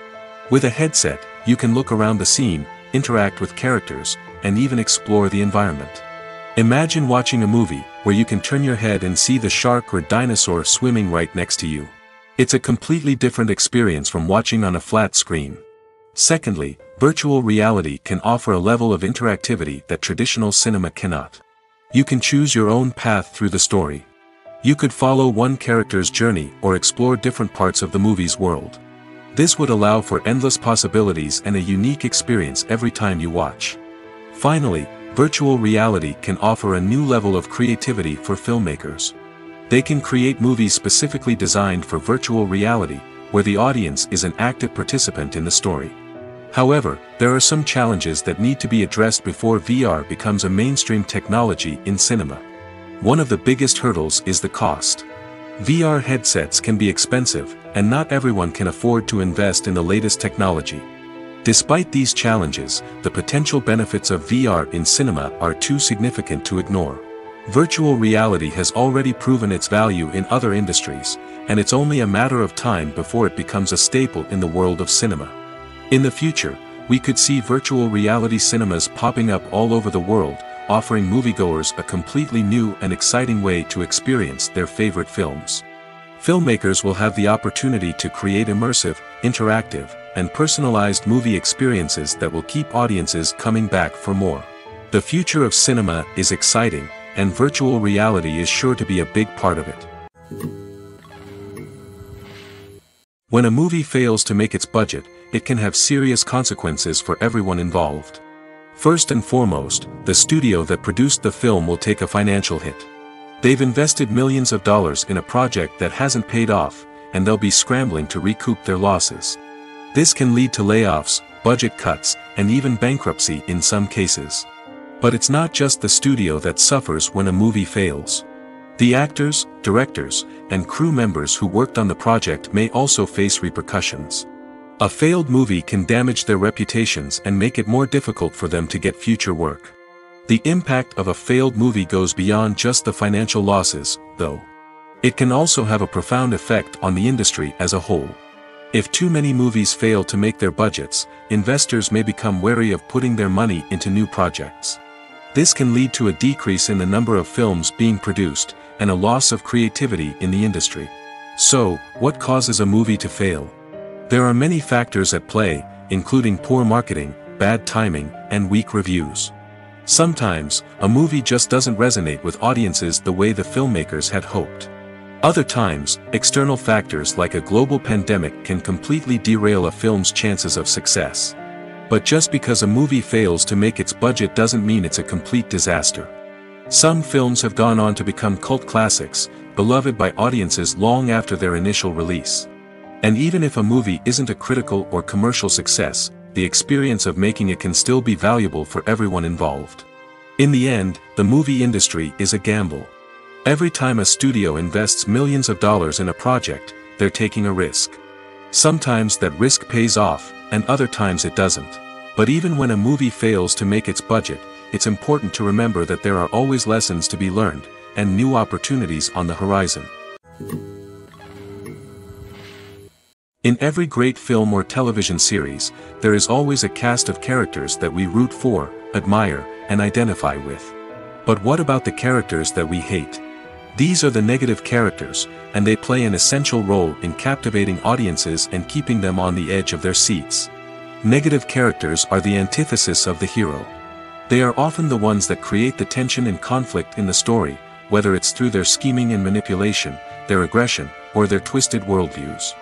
With a headset, you can look around the scene, interact with characters, and even explore the environment. Imagine watching a movie, where you can turn your head and see the shark or dinosaur swimming right next to you. It's a completely different experience from watching on a flat screen. Secondly, virtual reality can offer a level of interactivity that traditional cinema cannot. You can choose your own path through the story. You could follow one character's journey or explore different parts of the movie's world. This would allow for endless possibilities and a unique experience every time you watch. Finally, virtual reality can offer a new level of creativity for filmmakers. They can create movies specifically designed for virtual reality, where the audience is an active participant in the story. However, there are some challenges that need to be addressed before VR becomes a mainstream technology in cinema. One of the biggest hurdles is the cost. VR headsets can be expensive, and not everyone can afford to invest in the latest technology. Despite these challenges, the potential benefits of VR in cinema are too significant to ignore. Virtual reality has already proven its value in other industries, and it's only a matter of time before it becomes a staple in the world of cinema. In the future, we could see virtual reality cinemas popping up all over the world, offering moviegoers a completely new and exciting way to experience their favorite films. Filmmakers will have the opportunity to create immersive, interactive, and personalized movie experiences that will keep audiences coming back for more. The future of cinema is exciting, and virtual reality is sure to be a big part of it. When a movie fails to make its budget, it can have serious consequences for everyone involved. First and foremost, the studio that produced the film will take a financial hit. They've invested millions of dollars in a project that hasn't paid off, and they'll be scrambling to recoup their losses. This can lead to layoffs, budget cuts, and even bankruptcy in some cases. But it's not just the studio that suffers when a movie fails. The actors, directors, and crew members who worked on the project may also face repercussions. A failed movie can damage their reputations and make it more difficult for them to get future work. The impact of a failed movie goes beyond just the financial losses, though. It can also have a profound effect on the industry as a whole. If too many movies fail to make their budgets, investors may become wary of putting their money into new projects. This can lead to a decrease in the number of films being produced, and a loss of creativity in the industry. So, what causes a movie to fail? There are many factors at play, including poor marketing, bad timing, and weak reviews. Sometimes, a movie just doesn't resonate with audiences the way the filmmakers had hoped. Other times, external factors like a global pandemic can completely derail a film's chances of success. But just because a movie fails to make its budget doesn't mean it's a complete disaster. Some films have gone on to become cult classics, beloved by audiences long after their initial release. And even if a movie isn't a critical or commercial success, the experience of making it can still be valuable for everyone involved. In the end, the movie industry is a gamble. Every time a studio invests millions of dollars in a project, they're taking a risk. Sometimes that risk pays off, and other times it doesn't. But even when a movie fails to make its budget, it's important to remember that there are always lessons to be learned, and new opportunities on the horizon. In every great film or television series, there is always a cast of characters that we root for, admire, and identify with. But what about the characters that we hate? These are the negative characters, and they play an essential role in captivating audiences and keeping them on the edge of their seats. Negative characters are the antithesis of the hero. They are often the ones that create the tension and conflict in the story, whether it's through their scheming and manipulation, their aggression, or their twisted worldviews.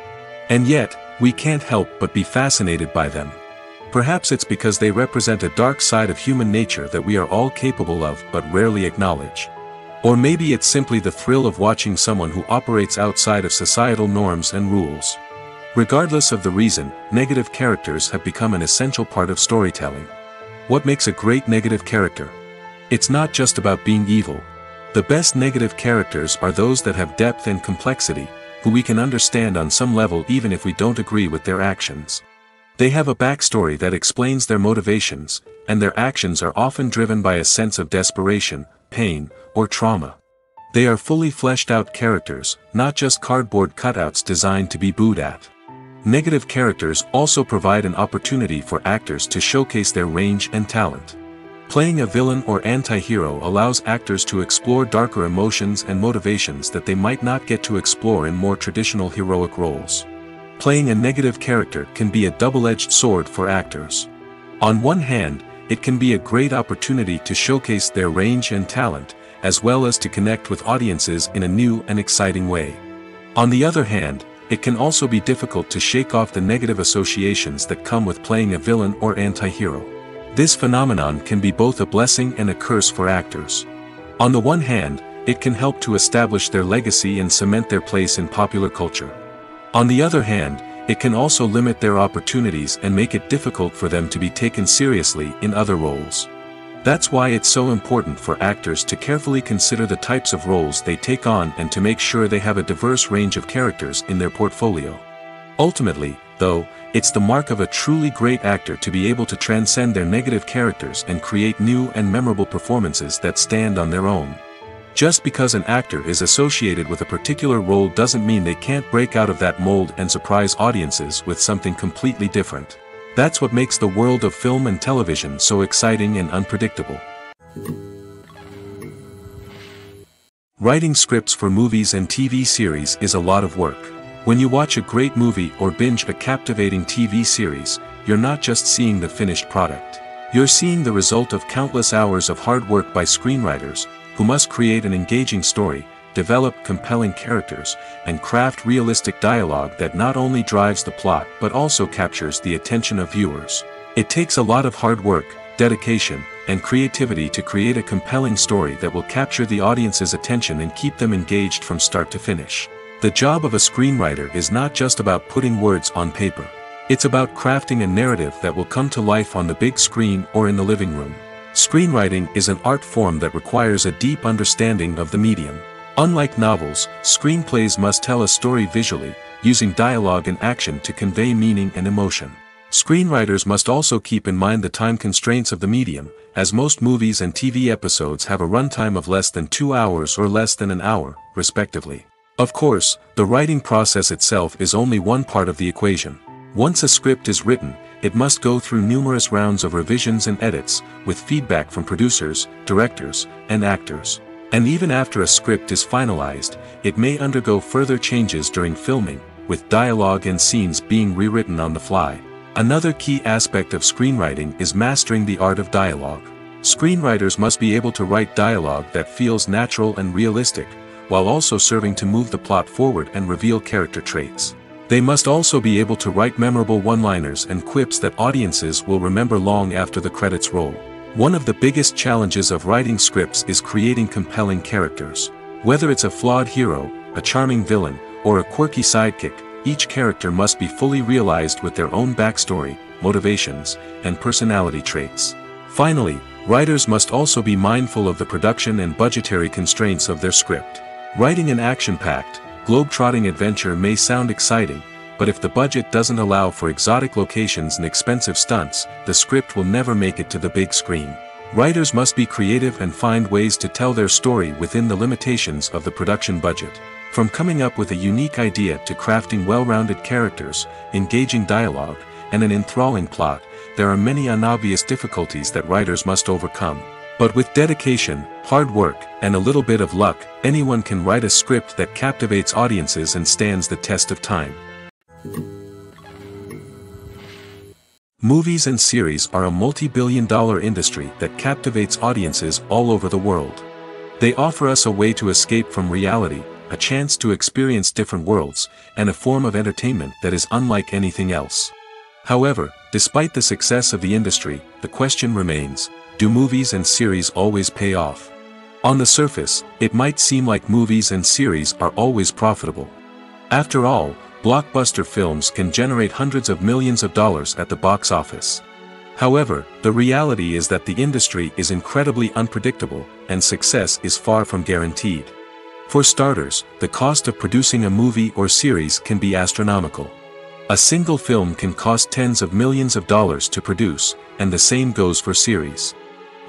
And yet, we can't help but be fascinated by them. Perhaps it's because they represent a dark side of human nature that we are all capable of but rarely acknowledge. Or maybe it's simply the thrill of watching someone who operates outside of societal norms and rules. Regardless of the reason, negative characters have become an essential part of storytelling. What makes a great negative character? It's not just about being evil. The best negative characters are those that have depth and complexity, who we can understand on some level even if we don't agree with their actions. They have a backstory that explains their motivations, and their actions are often driven by a sense of desperation, pain, or trauma. They are fully fleshed out characters, not just cardboard cutouts designed to be booed at. Negative characters also provide an opportunity for actors to showcase their range and talent. Playing a villain or anti-hero allows actors to explore darker emotions and motivations that they might not get to explore in more traditional heroic roles. Playing a negative character can be a double-edged sword for actors. On one hand, it can be a great opportunity to showcase their range and talent, as well as to connect with audiences in a new and exciting way. On the other hand, it can also be difficult to shake off the negative associations that come with playing a villain or anti-hero. This phenomenon can be both a blessing and a curse for actors. On the one hand, it can help to establish their legacy and cement their place in popular culture. On the other hand, it can also limit their opportunities and make it difficult for them to be taken seriously in other roles. That's why it's so important for actors to carefully consider the types of roles they take on and to make sure they have a diverse range of characters in their portfolio. Ultimately, though, it's the mark of a truly great actor to be able to transcend their negative characters and create new and memorable performances that stand on their own. Just because an actor is associated with a particular role doesn't mean they can't break out of that mold and surprise audiences with something completely different. That's what makes the world of film and television so exciting and unpredictable. Writing scripts for movies and TV series is a lot of work. When you watch a great movie or binge a captivating TV series, you're not just seeing the finished product. You're seeing the result of countless hours of hard work by screenwriters, who must create an engaging story, develop compelling characters, and craft realistic dialogue that not only drives the plot but also captures the attention of viewers. It takes a lot of hard work, dedication, and creativity to create a compelling story that will capture the audience's attention and keep them engaged from start to finish. The job of a screenwriter is not just about putting words on paper. It's about crafting a narrative that will come to life on the big screen or in the living room. Screenwriting is an art form that requires a deep understanding of the medium. Unlike novels, screenplays must tell a story visually, using dialogue and action to convey meaning and emotion. Screenwriters must also keep in mind the time constraints of the medium, as most movies and TV episodes have a runtime of less than 2 hours or less than an hour, respectively. Of course, the writing process itself is only one part of the equation. Once a script is written, it must go through numerous rounds of revisions and edits, with feedback from producers, directors, and actors. And even after a script is finalized, it may undergo further changes during filming, with dialogue and scenes being rewritten on the fly. Another key aspect of screenwriting is mastering the art of dialogue. Screenwriters must be able to write dialogue that feels natural and realistic, while also serving to move the plot forward and reveal character traits. They must also be able to write memorable one-liners and quips that audiences will remember long after the credits roll. One of the biggest challenges of writing scripts is creating compelling characters. Whether it's a flawed hero, a charming villain, or a quirky sidekick, each character must be fully realized with their own backstory, motivations, and personality traits. Finally, writers must also be mindful of the production and budgetary constraints of their script. Writing an action-packed, globe-trotting adventure may sound exciting, but if the budget doesn't allow for exotic locations and expensive stunts, the script will never make it to the big screen. Writers must be creative and find ways to tell their story within the limitations of the production budget. From coming up with a unique idea to crafting well-rounded characters, engaging dialogue, and an enthralling plot, there are many unobvious difficulties that writers must overcome. But with dedication, hard work, and a little bit of luck, anyone can write a script that captivates audiences and stands the test of time. Movies and series are a multi-billion-dollar industry that captivates audiences all over the world. They offer us a way to escape from reality, a chance to experience different worlds, and a form of entertainment that is unlike anything else. However, despite the success of the industry, the question remains: do movies and series always pay off? On the surface, it might seem like movies and series are always profitable. After all, blockbuster films can generate hundreds of millions of dollars at the box office. However, the reality is that the industry is incredibly unpredictable, and success is far from guaranteed. For starters, the cost of producing a movie or series can be astronomical. A single film can cost tens of millions of dollars to produce, and the same goes for series.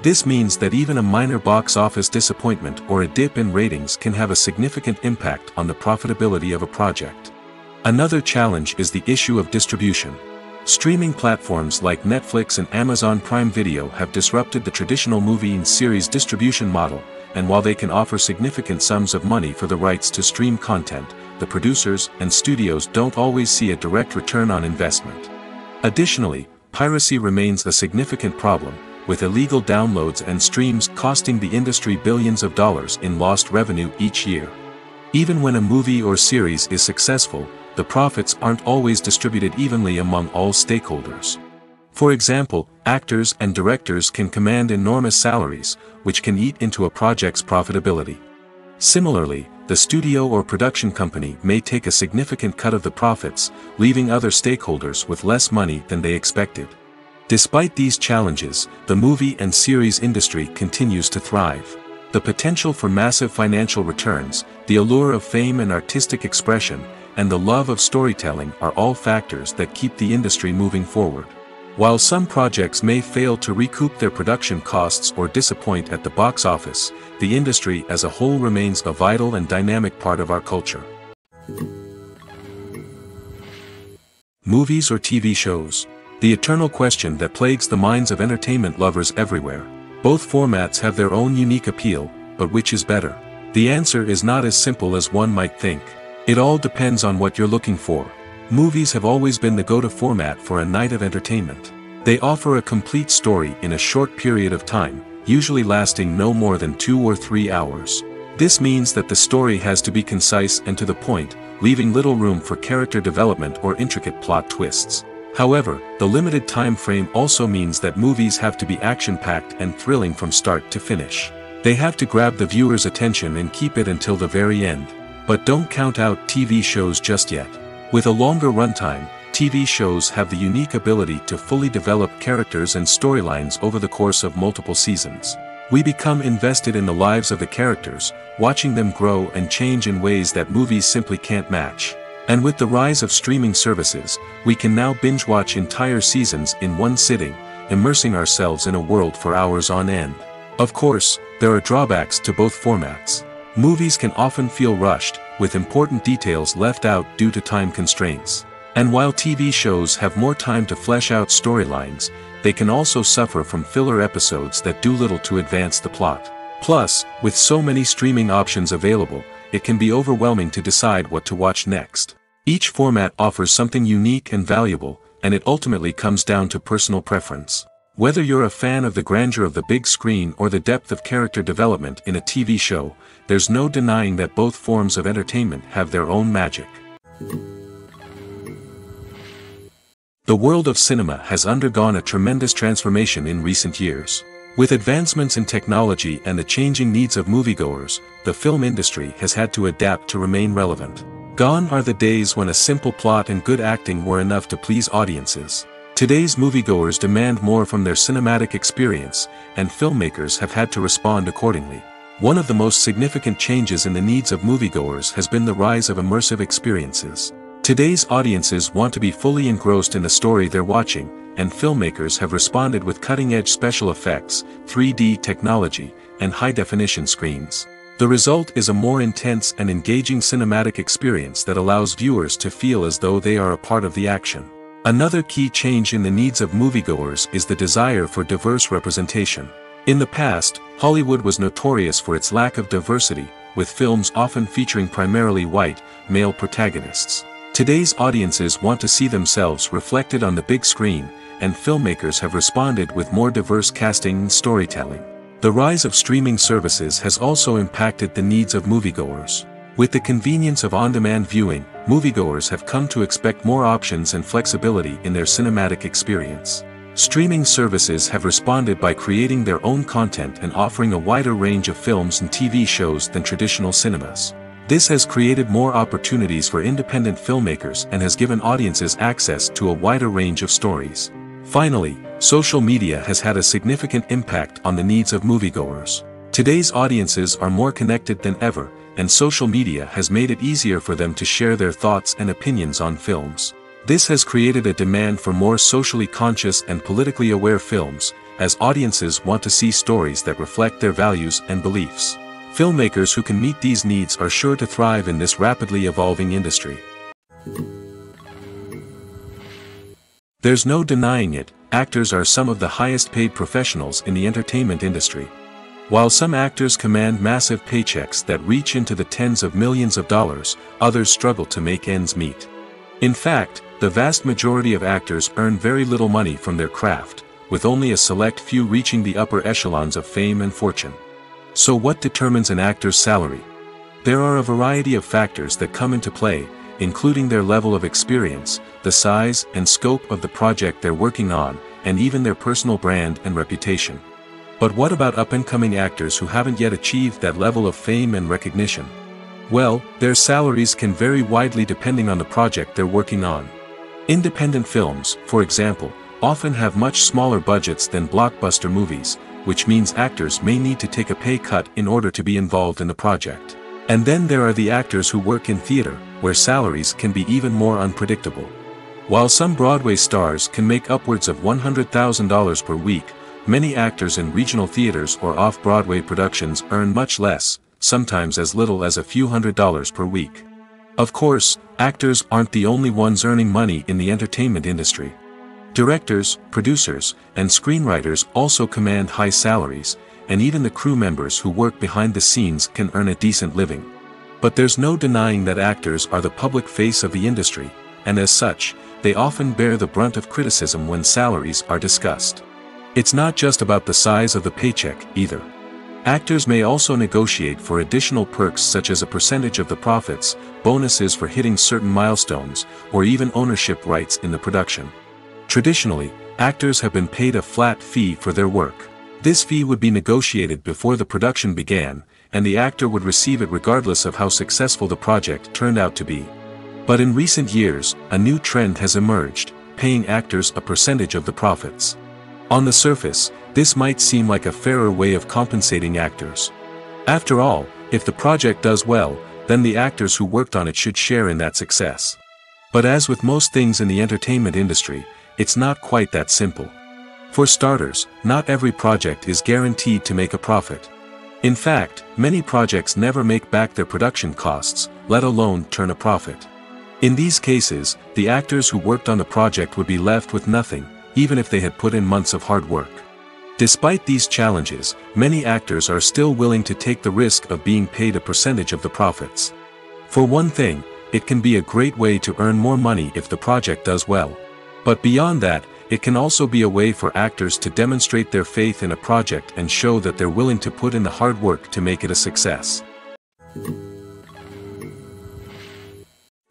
This means that even a minor box office disappointment or a dip in ratings can have a significant impact on the profitability of a project. Another challenge is the issue of distribution. Streaming platforms like Netflix and Amazon Prime Video have disrupted the traditional movie and series distribution model, and while they can offer significant sums of money for the rights to stream content, the producers and studios don't always see a direct return on investment. Additionally, piracy remains a significant problem, with illegal downloads and streams costing the industry billions of dollars in lost revenue each year. Even when a movie or series is successful, the profits aren't always distributed evenly among all stakeholders. For example, actors and directors can command enormous salaries, which can eat into a project's profitability. Similarly, the studio or production company may take a significant cut of the profits, leaving other stakeholders with less money than they expected. Despite these challenges, the movie and series industry continues to thrive. The potential for massive financial returns, the allure of fame and artistic expression, and the love of storytelling are all factors that keep the industry moving forward. While some projects may fail to recoup their production costs or disappoint at the box office, the industry as a whole remains a vital and dynamic part of our culture. Movies or TV shows? The eternal question that plagues the minds of entertainment lovers everywhere. Both formats have their own unique appeal, but which is better? The answer is not as simple as one might think. It all depends on what you're looking for. Movies have always been the go-to format for a night of entertainment. They offer a complete story in a short period of time, usually lasting no more than 2 or 3 hours. This means that the story has to be concise and to the point, leaving little room for character development or intricate plot twists. However, the limited time frame also means that movies have to be action-packed and thrilling from start to finish. They have to grab the viewer's attention and keep it until the very end. But don't count out TV shows just yet. With a longer runtime, TV shows have the unique ability to fully develop characters and storylines over the course of multiple seasons. We become invested in the lives of the characters, watching them grow and change in ways that movies simply can't match. And with the rise of streaming services, we can now binge-watch entire seasons in one sitting, immersing ourselves in a world for hours on end. Of course, there are drawbacks to both formats. Movies can often feel rushed, with important details left out due to time constraints. And while TV shows have more time to flesh out storylines, they can also suffer from filler episodes that do little to advance the plot. Plus, with so many streaming options available, it can be overwhelming to decide what to watch next. Each format offers something unique and valuable, and it ultimately comes down to personal preference. Whether you're a fan of the grandeur of the big screen or the depth of character development in a TV show, there's no denying that both forms of entertainment have their own magic. The world of cinema has undergone a tremendous transformation in recent years. With advancements in technology and the changing needs of moviegoers, the film industry has had to adapt to remain relevant. Gone are the days when a simple plot and good acting were enough to please audiences. Today's moviegoers demand more from their cinematic experience, and filmmakers have had to respond accordingly. One of the most significant changes in the needs of moviegoers has been the rise of immersive experiences. Today's audiences want to be fully engrossed in the story they're watching, and filmmakers have responded with cutting-edge special effects, 3D technology, and high-definition screens. The result is a more intense and engaging cinematic experience that allows viewers to feel as though they are a part of the action. Another key change in the needs of moviegoers is the desire for diverse representation. In the past, Hollywood was notorious for its lack of diversity, with films often featuring primarily white, male protagonists. Today's audiences want to see themselves reflected on the big screen, and filmmakers have responded with more diverse casting and storytelling. The rise of streaming services has also impacted the needs of moviegoers. With the convenience of on-demand viewing, moviegoers have come to expect more options and flexibility in their cinematic experience. Streaming services have responded by creating their own content and offering a wider range of films and TV shows than traditional cinemas. This has created more opportunities for independent filmmakers and has given audiences access to a wider range of stories. Finally, social media has had a significant impact on the needs of moviegoers. Today's audiences are more connected than ever, and social media has made it easier for them to share their thoughts and opinions on films. This has created a demand for more socially conscious and politically aware films, as audiences want to see stories that reflect their values and beliefs. Filmmakers who can meet these needs are sure to thrive in this rapidly evolving industry. There's no denying it, actors are some of the highest paid professionals in the entertainment industry. While some actors command massive paychecks that reach into the tens of millions of dollars, others struggle to make ends meet. In fact, the vast majority of actors earn very little money from their craft, with only a select few reaching the upper echelons of fame and fortune. So what determines an actor's salary? There are a variety of factors that come into play, including their level of experience, the size and scope of the project they're working on, and even their personal brand and reputation. But what about up-and-coming actors who haven't yet achieved that level of fame and recognition? Well, their salaries can vary widely depending on the project they're working on. Independent films, for example, often have much smaller budgets than blockbuster movies, which means actors may need to take a pay cut in order to be involved in the project. And then there are the actors who work in theater, where salaries can be even more unpredictable. While some Broadway stars can make upwards of $100,000 per week, many actors in regional theaters or off-Broadway productions earn much less, sometimes as little as a few $100s per week. Of course, actors aren't the only ones earning money in the entertainment industry. Directors, producers, and screenwriters also command high salaries, and even the crew members who work behind the scenes can earn a decent living. But there's no denying that actors are the public face of the industry, and as such, they often bear the brunt of criticism when salaries are discussed. It's not just about the size of the paycheck, either. Actors may also negotiate for additional perks such as a percentage of the profits, bonuses for hitting certain milestones, or even ownership rights in the production. Traditionally, actors have been paid a flat fee for their work. This fee would be negotiated before the production began, and the actor would receive it regardless of how successful the project turned out to be. But in recent years, a new trend has emerged, paying actors a percentage of the profits. On the surface, this might seem like a fairer way of compensating actors. After all, if the project does well, then the actors who worked on it should share in that success. But as with most things in the entertainment industry, it's not quite that simple. For starters, not every project is guaranteed to make a profit. In fact, many projects never make back their production costs, let alone turn a profit. In these cases, the actors who worked on the project would be left with nothing, even if they had put in months of hard work. Despite these challenges, many actors are still willing to take the risk of being paid a percentage of the profits. For one thing, it can be a great way to earn more money if the project does well. But beyond that, it can also be a way for actors to demonstrate their faith in a project and show that they're willing to put in the hard work to make it a success.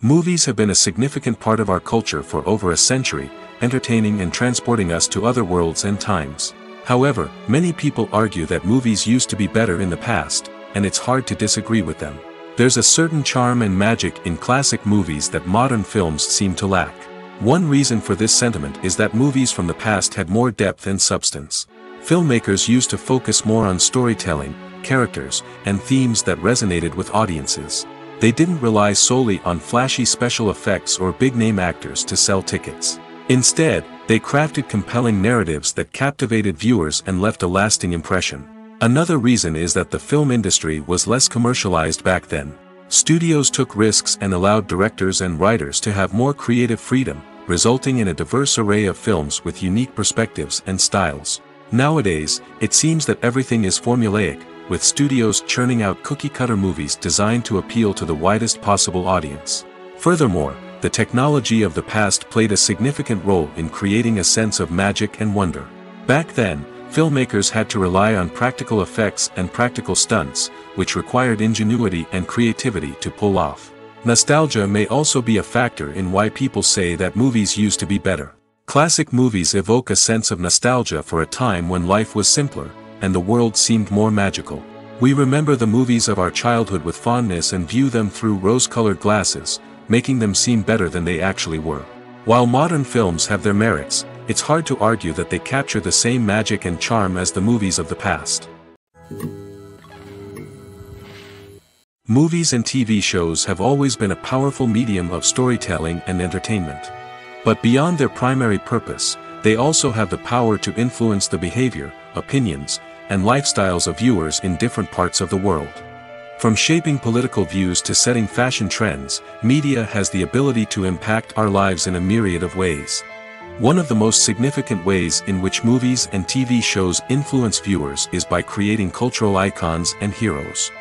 Movies have been a significant part of our culture for over a century, entertaining and transporting us to other worlds and times. However, many people argue that movies used to be better in the past, and it's hard to disagree with them. There's a certain charm and magic in classic movies that modern films seem to lack. One reason for this sentiment is that movies from the past had more depth and substance. Filmmakers used to focus more on storytelling, characters, and themes that resonated with audiences. They didn't rely solely on flashy special effects or big-name actors to sell tickets. Instead, they crafted compelling narratives that captivated viewers and left a lasting impression. Another reason is that the film industry was less commercialized back then. Studios took risks and allowed directors and writers to have more creative freedom, resulting in a diverse array of films with unique perspectives and styles. Nowadays, it seems that everything is formulaic, with studios churning out cookie-cutter movies designed to appeal to the widest possible audience. Furthermore, the technology of the past played a significant role in creating a sense of magic and wonder. Back then, filmmakers had to rely on practical effects and practical stunts, which required ingenuity and creativity to pull off. Nostalgia may also be a factor in why people say that movies used to be better. Classic movies evoke a sense of nostalgia for a time when life was simpler, and the world seemed more magical. We remember the movies of our childhood with fondness and view them through rose-colored glasses, making them seem better than they actually were. While modern films have their merits, it's hard to argue that they capture the same magic and charm as the movies of the past. Movies and TV shows have always been a powerful medium of storytelling and entertainment. But beyond their primary purpose, they also have the power to influence the behavior, opinions, and lifestyles of viewers in different parts of the world. From shaping political views to setting fashion trends, media has the ability to impact our lives in a myriad of ways. One of the most significant ways in which movies and TV shows influence viewers is by creating cultural icons and heroes.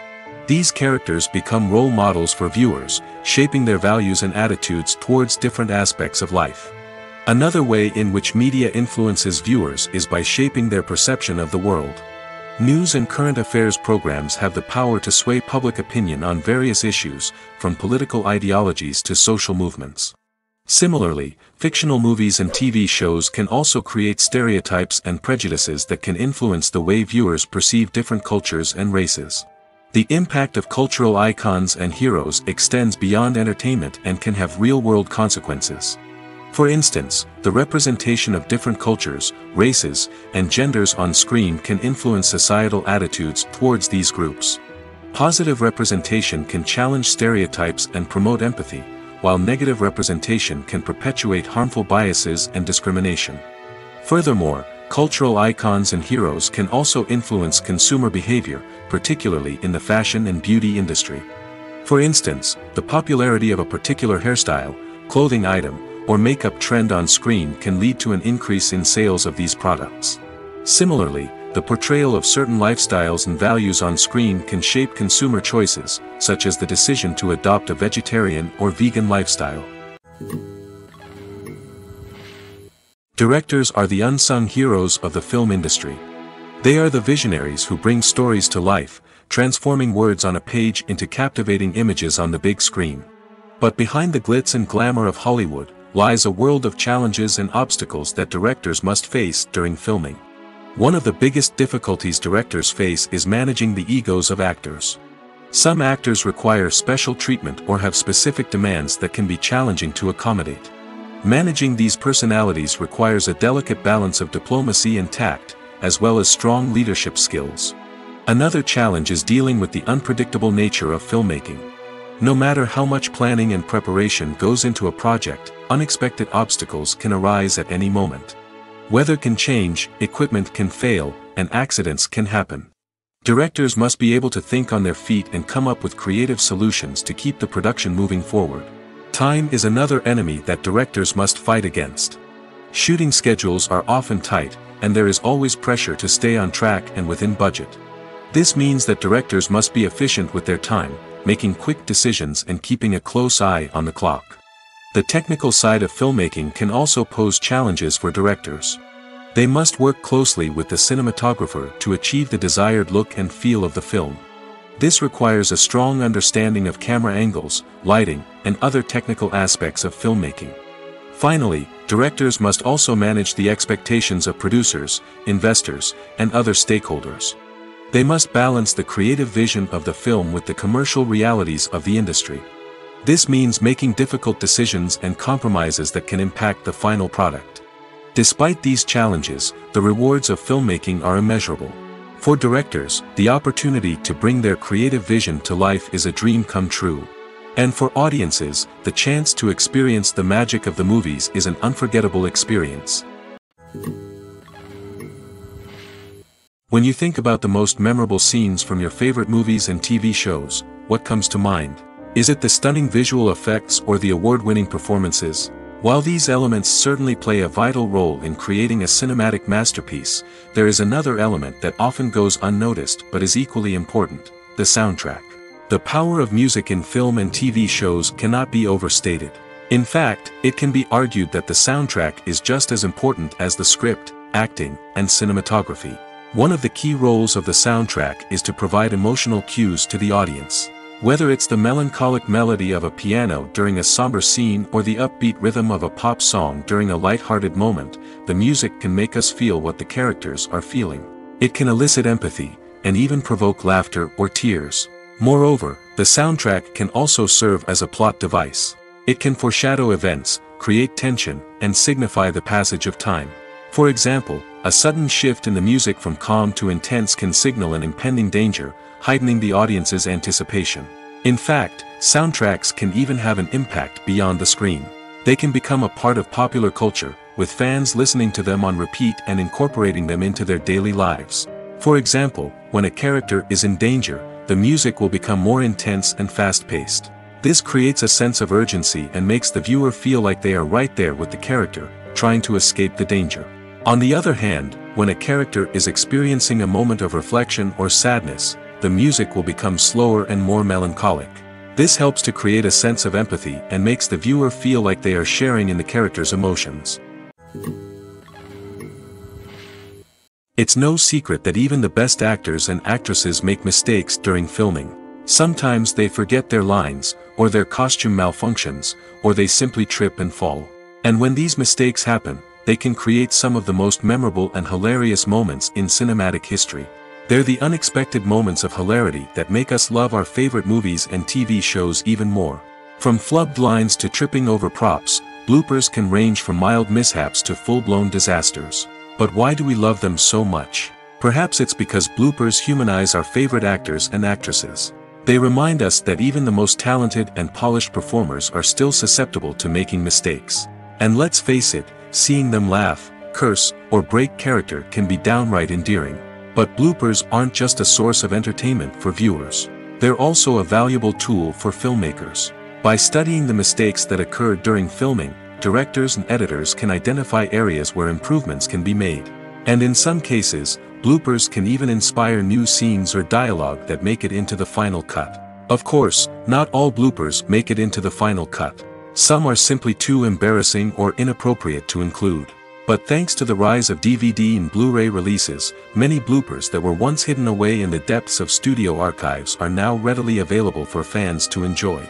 These characters become role models for viewers, shaping their values and attitudes towards different aspects of life. Another way in which media influences viewers is by shaping their perception of the world. News and current affairs programs have the power to sway public opinion on various issues, from political ideologies to social movements. Similarly, fictional movies and TV shows can also create stereotypes and prejudices that can influence the way viewers perceive different cultures and races. The impact of cultural icons and heroes extends beyond entertainment and can have real-world consequences. For instance, the representation of different cultures, races, and genders on screen can influence societal attitudes towards these groups. Positive representation can challenge stereotypes and promote empathy, while negative representation can perpetuate harmful biases and discrimination. Furthermore, cultural icons and heroes can also influence consumer behavior, particularly in the fashion and beauty industry. For instance, the popularity of a particular hairstyle, clothing item, or makeup trend on screen can lead to an increase in sales of these products. Similarly, the portrayal of certain lifestyles and values on screen can shape consumer choices, such as the decision to adopt a vegetarian or vegan lifestyle. Directors are the unsung heroes of the film industry. They are the visionaries who bring stories to life, transforming words on a page into captivating images on the big screen. But behind the glitz and glamour of Hollywood, lies a world of challenges and obstacles that directors must face during filming. One of the biggest difficulties directors face is managing the egos of actors. Some actors require special treatment or have specific demands that can be challenging to accommodate. Managing these personalities requires a delicate balance of diplomacy and tact, as well as strong leadership skills. Another challenge is dealing with the unpredictable nature of filmmaking. No matter how much planning and preparation goes into a project, unexpected obstacles can arise at any moment. Weather can change, equipment can fail, and accidents can happen. Directors must be able to think on their feet and come up with creative solutions to keep the production moving forward. Time is another enemy that directors must fight against. Shooting schedules are often tight, and there is always pressure to stay on track and within budget. This means that directors must be efficient with their time, making quick decisions and keeping a close eye on the clock. The technical side of filmmaking can also pose challenges for directors. They must work closely with the cinematographer to achieve the desired look and feel of the film. This requires a strong understanding of camera angles, lighting, and other technical aspects of filmmaking. Finally, directors must also manage the expectations of producers, investors, and other stakeholders. They must balance the creative vision of the film with the commercial realities of the industry. This means making difficult decisions and compromises that can impact the final product. Despite these challenges, the rewards of filmmaking are immeasurable. For directors, the opportunity to bring their creative vision to life is a dream come true. And for audiences, the chance to experience the magic of the movies is an unforgettable experience. When you think about the most memorable scenes from your favorite movies and TV shows, what comes to mind? Is it the stunning visual effects or the award-winning performances? While these elements certainly play a vital role in creating a cinematic masterpiece, there is another element that often goes unnoticed but is equally important: the soundtrack. The power of music in film and TV shows cannot be overstated. In fact, it can be argued that the soundtrack is just as important as the script, acting, and cinematography. One of the key roles of the soundtrack is to provide emotional cues to the audience. Whether it's the melancholic melody of a piano during a somber scene or the upbeat rhythm of a pop song during a light-hearted moment, the music can make us feel what the characters are feeling. It can elicit empathy, and even provoke laughter or tears. Moreover, the soundtrack can also serve as a plot device. It can foreshadow events, create tension, and signify the passage of time. For example, a sudden shift in the music from calm to intense can signal an impending danger, heightening the audience's anticipation. In fact, soundtracks can even have an impact beyond the screen. They can become a part of popular culture, with fans listening to them on repeat and incorporating them into their daily lives. For example, when a character is in danger, the music will become more intense and fast-paced. This creates a sense of urgency and makes the viewer feel like they are right there with the character, trying to escape the danger. On the other hand, when a character is experiencing a moment of reflection or sadness, the music will become slower and more melancholic. This helps to create a sense of empathy and makes the viewer feel like they are sharing in the character's emotions. It's no secret that even the best actors and actresses make mistakes during filming. Sometimes they forget their lines, or their costume malfunctions, or they simply trip and fall. And when these mistakes happen, they can create some of the most memorable and hilarious moments in cinematic history. They're the unexpected moments of hilarity that make us love our favorite movies and TV shows even more. From flubbed lines to tripping over props, bloopers can range from mild mishaps to full-blown disasters. But why do we love them so much? Perhaps it's because bloopers humanize our favorite actors and actresses. They remind us that even the most talented and polished performers are still susceptible to making mistakes. And let's face it, seeing them laugh, curse, or break character can be downright endearing. But bloopers aren't just a source of entertainment for viewers. They're also a valuable tool for filmmakers. By studying the mistakes that occurred during filming, directors and editors can identify areas where improvements can be made. And in some cases, bloopers can even inspire new scenes or dialogue that make it into the final cut. Of course, not all bloopers make it into the final cut. Some are simply too embarrassing or inappropriate to include. But thanks to the rise of DVD and Blu-ray releases, many bloopers that were once hidden away in the depths of studio archives are now readily available for fans to enjoy.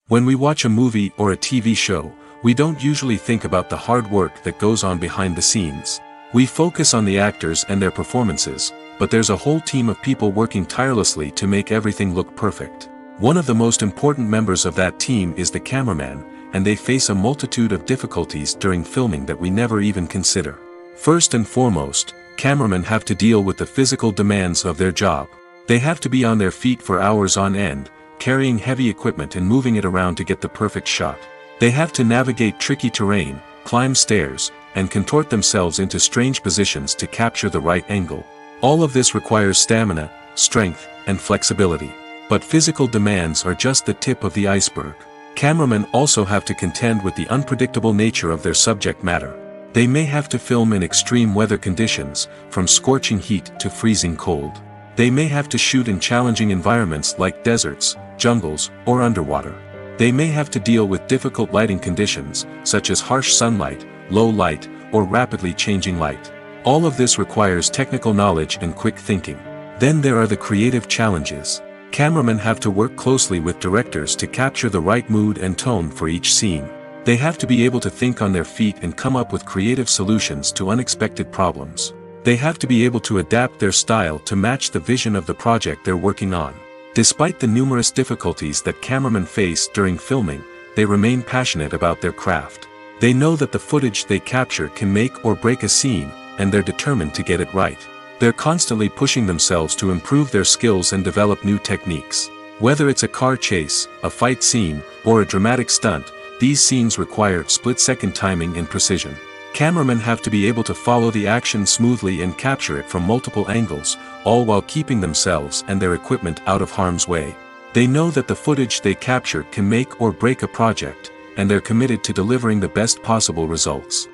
When we watch a movie or a TV show, we don't usually think about the hard work that goes on behind the scenes. We focus on the actors and their performances, but there's a whole team of people working tirelessly to make everything look perfect. One of the most important members of that team is the cameraman, and they face a multitude of difficulties during filming that we never even consider. First and foremost, cameramen have to deal with the physical demands of their job. They have to be on their feet for hours on end, carrying heavy equipment and moving it around to get the perfect shot. They have to navigate tricky terrain, climb stairs, and contort themselves into strange positions to capture the right angle. All of this requires stamina, strength, and flexibility. But physical demands are just the tip of the iceberg. Cameramen also have to contend with the unpredictable nature of their subject matter. They may have to film in extreme weather conditions, from scorching heat to freezing cold. They may have to shoot in challenging environments like deserts, jungles, or underwater. They may have to deal with difficult lighting conditions, such as harsh sunlight, low light, or rapidly changing light. All of this requires technical knowledge and quick thinking. Then there are the creative challenges. Cameramen have to work closely with directors to capture the right mood and tone for each scene. They have to be able to think on their feet and come up with creative solutions to unexpected problems. They have to be able to adapt their style to match the vision of the project they're working on. Despite the numerous difficulties that cameramen face during filming, they remain passionate about their craft. They know that the footage they capture can make or break a scene, and they're determined to get it right. They're constantly pushing themselves to improve their skills and develop new techniques. Whether it's a car chase, a fight scene, or a dramatic stunt, these scenes require split-second timing and precision. Cameramen have to be able to follow the action smoothly and capture it from multiple angles, all while keeping themselves and their equipment out of harm's way. They know that the footage they capture can make or break a project, and they're committed to delivering the best possible results.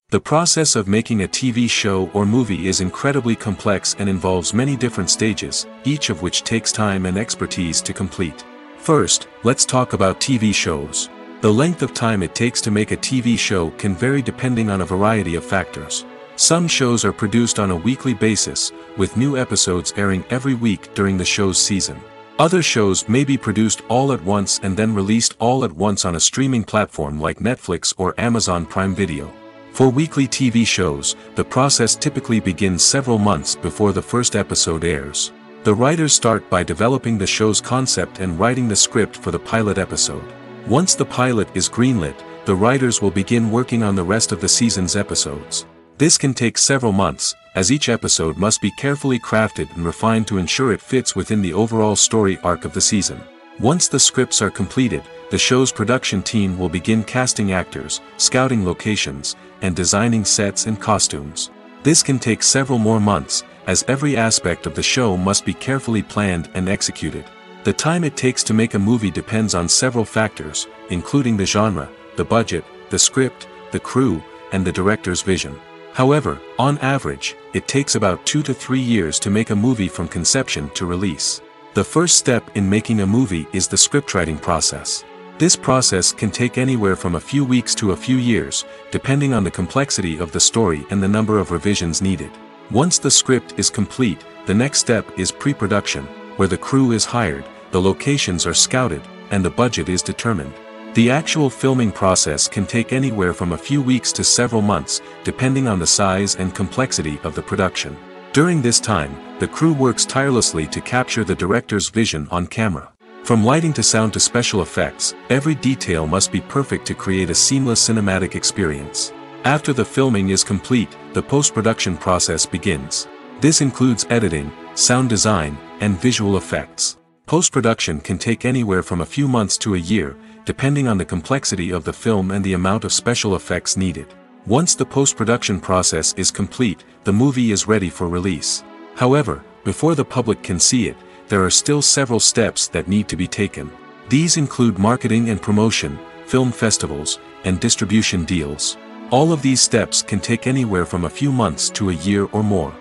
The process of making a TV show or movie is incredibly complex and involves many different stages, each of which takes time and expertise to complete. First, let's talk about TV shows. The length of time it takes to make a TV show can vary depending on a variety of factors. Some shows are produced on a weekly basis, with new episodes airing every week during the show's season. Other shows may be produced all at once and then released all at once on a streaming platform like Netflix or Amazon Prime Video. For weekly TV shows, the process typically begins several months before the first episode airs. The writers start by developing the show's concept and writing the script for the pilot episode. Once the pilot is greenlit, the writers will begin working on the rest of the season's episodes. This can take several months, as each episode must be carefully crafted and refined to ensure it fits within the overall story arc of the season. Once the scripts are completed, the show's production team will begin casting actors, scouting locations, and designing sets and costumes. This can take several more months, as every aspect of the show must be carefully planned and executed. The time it takes to make a movie depends on several factors, including the genre, the budget, the script, the crew, and the director's vision. However, on average, it takes about 2 to 3 years to make a movie from conception to release. The first step in making a movie is the scriptwriting process. This process can take anywhere from a few weeks to a few years, depending on the complexity of the story and the number of revisions needed. Once the script is complete, the next step is pre-production, where the crew is hired, the locations are scouted, and the budget is determined. The actual filming process can take anywhere from a few weeks to several months, depending on the size and complexity of the production. During this time, the crew works tirelessly to capture the director's vision on camera. From lighting to sound to special effects, every detail must be perfect to create a seamless cinematic experience. After the filming is complete, the post-production process begins. This includes editing, sound design, and visual effects. Post-production can take anywhere from a few months to a year, depending on the complexity of the film and the amount of special effects needed. Once the post-production process is complete, the movie is ready for release. However, before the public can see it, there are still several steps that need to be taken. These include marketing and promotion, film festivals, and distribution deals. All of these steps can take anywhere from a few months to a year or more.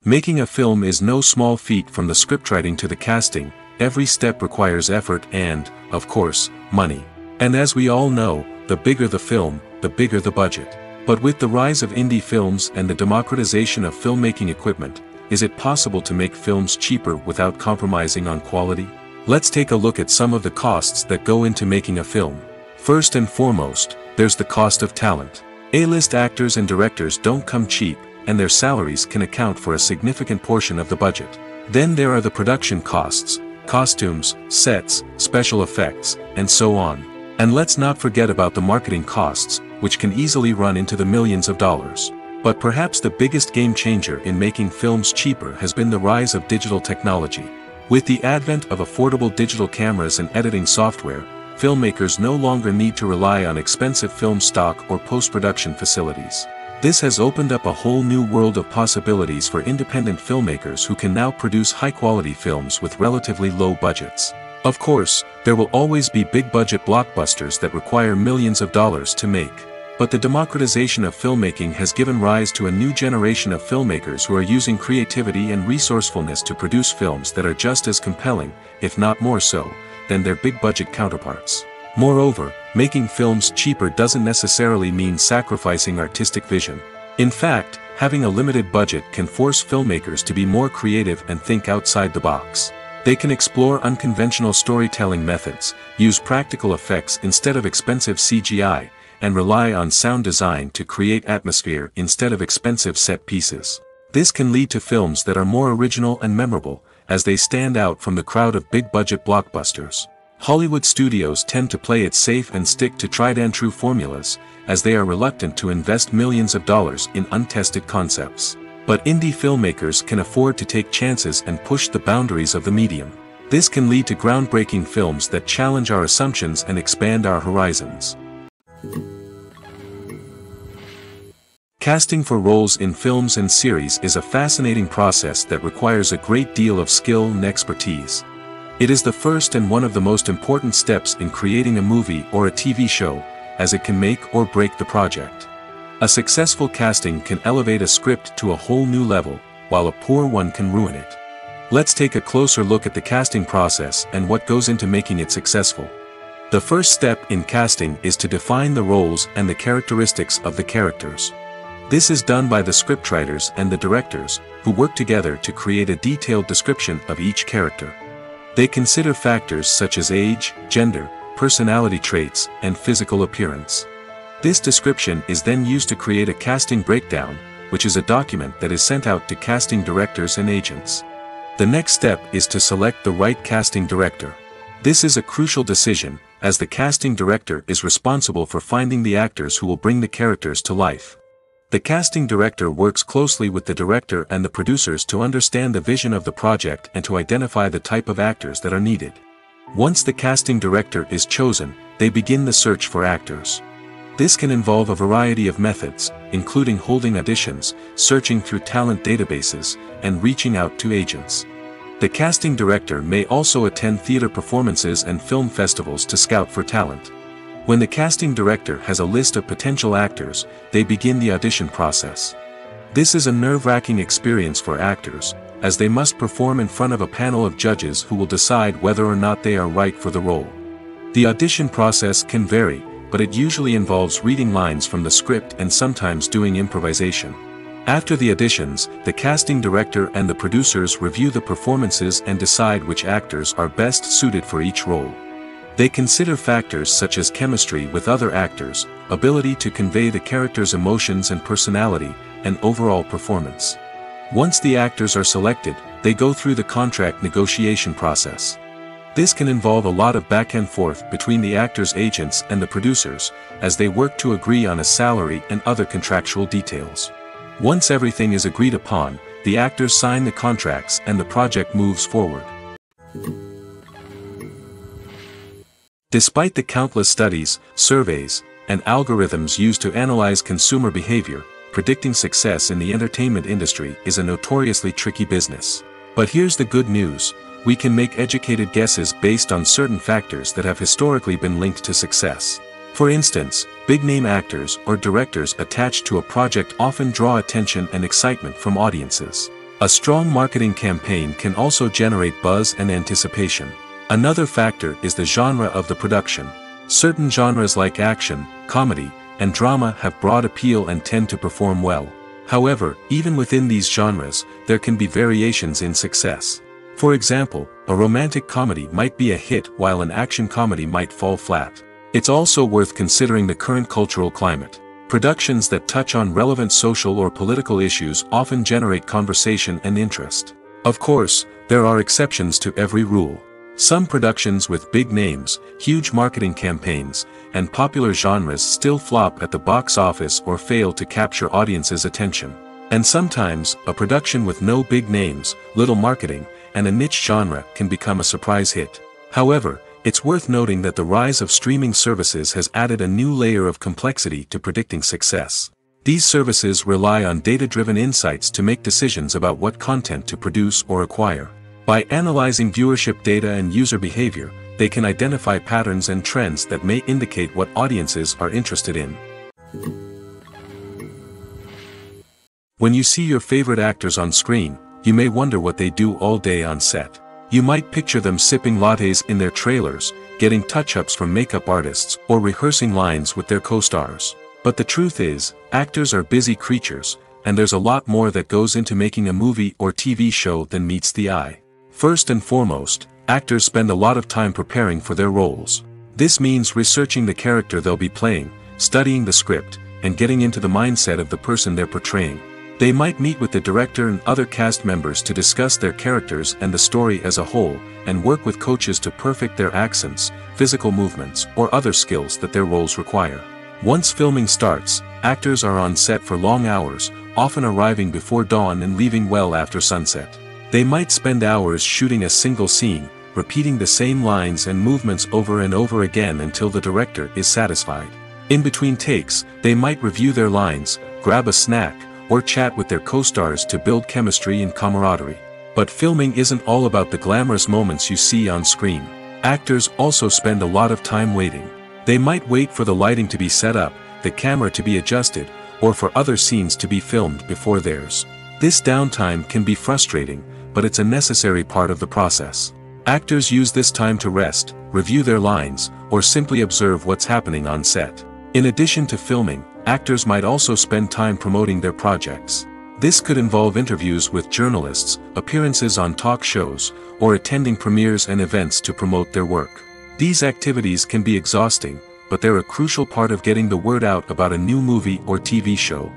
Making a film is no small feat. From the scriptwriting to the casting, every step requires effort and, of course, money. And as we all know, the bigger the film, the bigger the budget. But with the rise of indie films and the democratization of filmmaking equipment, is it possible to make films cheaper without compromising on quality? Let's take a look at some of the costs that go into making a film. First and foremost, there's the cost of talent. A-list actors and directors don't come cheap, and their salaries can account for a significant portion of the budget. Then there are the production costs, costumes, sets, special effects, and so on. And let's not forget about the marketing costs, which can easily run into the millions of dollars. But perhaps the biggest game changer in making films cheaper has been the rise of digital technology. With the advent of affordable digital cameras and editing software, filmmakers no longer need to rely on expensive film stock or post-production facilities. This has opened up a whole new world of possibilities for independent filmmakers who can now produce high-quality films with relatively low budgets. Of course, there will always be big-budget blockbusters that require millions of dollars to make. But the democratization of filmmaking has given rise to a new generation of filmmakers who are using creativity and resourcefulness to produce films that are just as compelling, if not more so, than their big-budget counterparts. Moreover, making films cheaper doesn't necessarily mean sacrificing artistic vision. In fact, having a limited budget can force filmmakers to be more creative and think outside the box. They can explore unconventional storytelling methods, use practical effects instead of expensive CGI, and rely on sound design to create atmosphere instead of expensive set pieces. This can lead to films that are more original and memorable, as they stand out from the crowd of big-budget blockbusters. Hollywood studios tend to play it safe and stick to tried-and-true formulas, as they are reluctant to invest millions of dollars in untested concepts. But indie filmmakers can afford to take chances and push the boundaries of the medium. This can lead to groundbreaking films that challenge our assumptions and expand our horizons. Casting for roles in films and series is a fascinating process that requires a great deal of skill and expertise. It is the first and one of the most important steps in creating a movie or a TV show, as it can make or break the project. A successful casting can elevate a script to a whole new level, while a poor one can ruin it. Let's take a closer look at the casting process and what goes into making it successful. The first step in casting is to define the roles and the characteristics of the characters. This is done by the scriptwriters and the directors, who work together to create a detailed description of each character. They consider factors such as age, gender, personality traits, and physical appearance. This description is then used to create a casting breakdown, which is a document that is sent out to casting directors and agents. The next step is to select the right casting director. This is a crucial decision, as the casting director is responsible for finding the actors who will bring the characters to life. The casting director works closely with the director and the producers to understand the vision of the project and to identify the type of actors that are needed. Once the casting director is chosen, they begin the search for actors. This can involve a variety of methods, including holding auditions, searching through talent databases, and reaching out to agents. The casting director may also attend theater performances and film festivals to scout for talent. When the casting director has a list of potential actors, they begin the audition process. This is a nerve-wracking experience for actors, as they must perform in front of a panel of judges who will decide whether or not they are right for the role. The audition process can vary, but it usually involves reading lines from the script and sometimes doing improvisation. After the auditions, the casting director and the producers review the performances and decide which actors are best suited for each role. They consider factors such as chemistry with other actors, ability to convey the character's emotions and personality, and overall performance. Once the actors are selected, they go through the contract negotiation process. This can involve a lot of back and forth between the actors' agents and the producers, as they work to agree on a salary and other contractual details. Once everything is agreed upon, the actors sign the contracts and the project moves forward. Despite the countless studies, surveys, and algorithms used to analyze consumer behavior, predicting success in the entertainment industry is a notoriously tricky business. But here's the good news: we can make educated guesses based on certain factors that have historically been linked to success. For instance, big-name actors or directors attached to a project often draw attention and excitement from audiences. A strong marketing campaign can also generate buzz and anticipation. Another factor is the genre of the production. Certain genres like action, comedy, and drama have broad appeal and tend to perform well. However, even within these genres, there can be variations in success. For example, a romantic comedy might be a hit while an action comedy might fall flat. It's also worth considering the current cultural climate. Productions that touch on relevant social or political issues often generate conversation and interest. Of course, there are exceptions to every rule. Some productions with big names, huge marketing campaigns, and popular genres still flop at the box office or fail to capture audiences' attention. And sometimes, a production with no big names, little marketing, and a niche genre can become a surprise hit. However, it's worth noting that the rise of streaming services has added a new layer of complexity to predicting success. These services rely on data-driven insights to make decisions about what content to produce or acquire. By analyzing viewership data and user behavior, they can identify patterns and trends that may indicate what audiences are interested in. When you see your favorite actors on screen, you may wonder what they do all day on set. You might picture them sipping lattes in their trailers, getting touch-ups from makeup artists, or rehearsing lines with their co-stars. But the truth is, actors are busy creatures, and there's a lot more that goes into making a movie or TV show than meets the eye. First and foremost, actors spend a lot of time preparing for their roles. This means researching the character they'll be playing, studying the script, and getting into the mindset of the person they're portraying. They might meet with the director and other cast members to discuss their characters and the story as a whole, and work with coaches to perfect their accents, physical movements, or other skills that their roles require. Once filming starts, actors are on set for long hours, often arriving before dawn and leaving well after sunset. They might spend hours shooting a single scene, repeating the same lines and movements over and over again until the director is satisfied. In between takes, they might review their lines, grab a snack, or chat with their co-stars to build chemistry and camaraderie. But filming isn't all about the glamorous moments you see on screen. Actors also spend a lot of time waiting. They might wait for the lighting to be set up, the camera to be adjusted, or for other scenes to be filmed before theirs. This downtime can be frustrating, but it's a necessary part of the process. Actors use this time to rest, review their lines, or simply observe what's happening on set. In addition to filming, actors might also spend time promoting their projects. This could involve interviews with journalists, appearances on talk shows, or attending premieres and events to promote their work. These activities can be exhausting, but they're a crucial part of getting the word out about a new movie or TV show.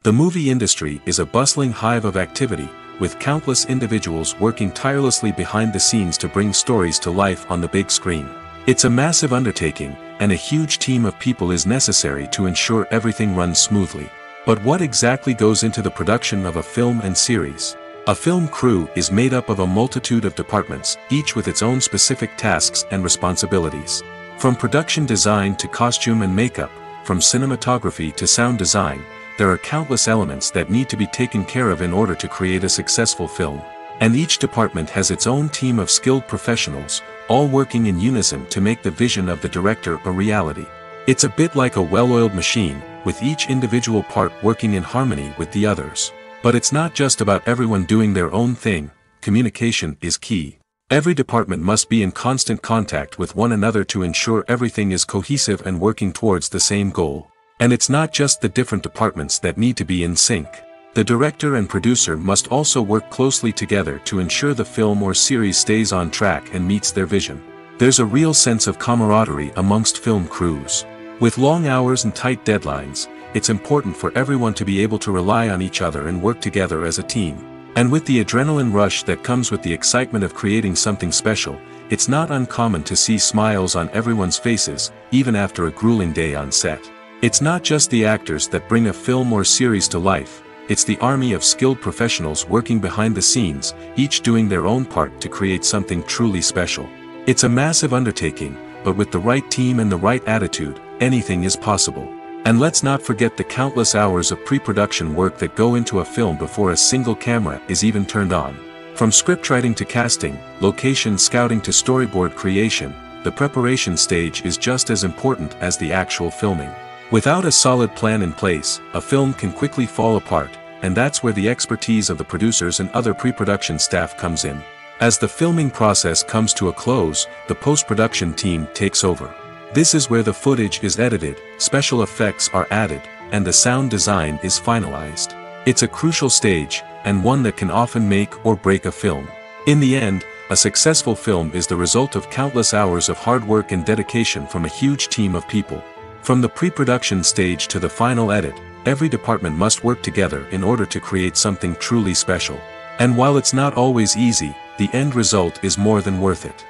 The movie industry is a bustling hive of activity, with countless individuals working tirelessly behind the scenes to bring stories to life on the big screen. It's a massive undertaking, and a huge team of people is necessary to ensure everything runs smoothly. But what exactly goes into the production of a film and series? A film crew is made up of a multitude of departments, each with its own specific tasks and responsibilities. From production design to costume and makeup, from cinematography to sound design, there are countless elements that need to be taken care of in order to create a successful film. And each department has its own team of skilled professionals, all working in unison to make the vision of the director a reality. It's a bit like a well-oiled machine, with each individual part working in harmony with the others. But it's not just about everyone doing their own thing. Communication is key. Every department must be in constant contact with one another to ensure everything is cohesive and working towards the same goal. And it's not just the different departments that need to be in sync. The director and producer must also work closely together to ensure the film or series stays on track and meets their vision. There's a real sense of camaraderie amongst film crews. With long hours and tight deadlines, it's important for everyone to be able to rely on each other and work together as a team. And with the adrenaline rush that comes with the excitement of creating something special, it's not uncommon to see smiles on everyone's faces, even after a grueling day on set. It's not just the actors that bring a film or series to life, it's the army of skilled professionals working behind the scenes, each doing their own part to create something truly special. It's a massive undertaking, but with the right team and the right attitude, anything is possible. And let's not forget the countless hours of pre-production work that go into a film before a single camera is even turned on. From scriptwriting to casting, location scouting to storyboard creation, the preparation stage is just as important as the actual filming. Without a solid plan in place, a film can quickly fall apart, and that's where the expertise of the producers and other pre-production staff comes in. As the filming process comes to a close, the post-production team takes over. This is where the footage is edited, special effects are added, and the sound design is finalized. It's a crucial stage, and one that can often make or break a film. In the end, a successful film is the result of countless hours of hard work and dedication from a huge team of people. From the pre-production stage to the final edit, every department must work together in order to create something truly special. And while it's not always easy, the end result is more than worth it.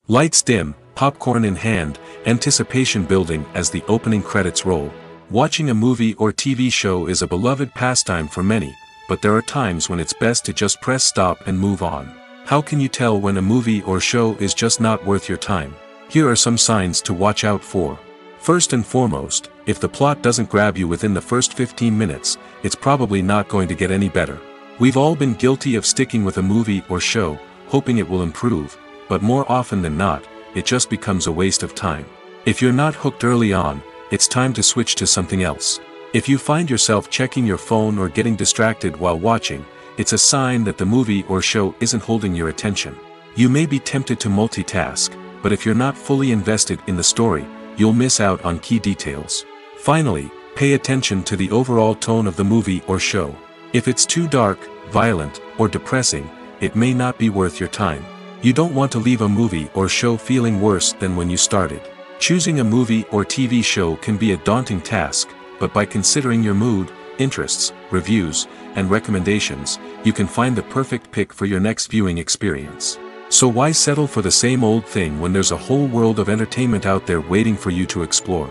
Lights dim, popcorn in hand, anticipation building as the opening credits roll. Watching a movie or TV show is a beloved pastime for many, but there are times when it's best to just press stop and move on. How can you tell when a movie or show is just not worth your time? Here are some signs to watch out for. First and foremost, if the plot doesn't grab you within the first 15 minutes, it's probably not going to get any better. We've all been guilty of sticking with a movie or show, hoping it will improve, but more often than not, it just becomes a waste of time. If you're not hooked early on, it's time to switch to something else. If you find yourself checking your phone or getting distracted while watching, it's a sign that the movie or show isn't holding your attention. You may be tempted to multitask, but if you're not fully invested in the story, you'll miss out on key details. Finally, pay attention to the overall tone of the movie or show. If it's too dark, violent, or depressing, it may not be worth your time. You don't want to leave a movie or show feeling worse than when you started. Choosing a movie or TV show can be a daunting task, but by considering your mood, interests, reviews, and recommendations, you can find the perfect pick for your next viewing experience. So why settle for the same old thing when there's a whole world of entertainment out there waiting for you to explore?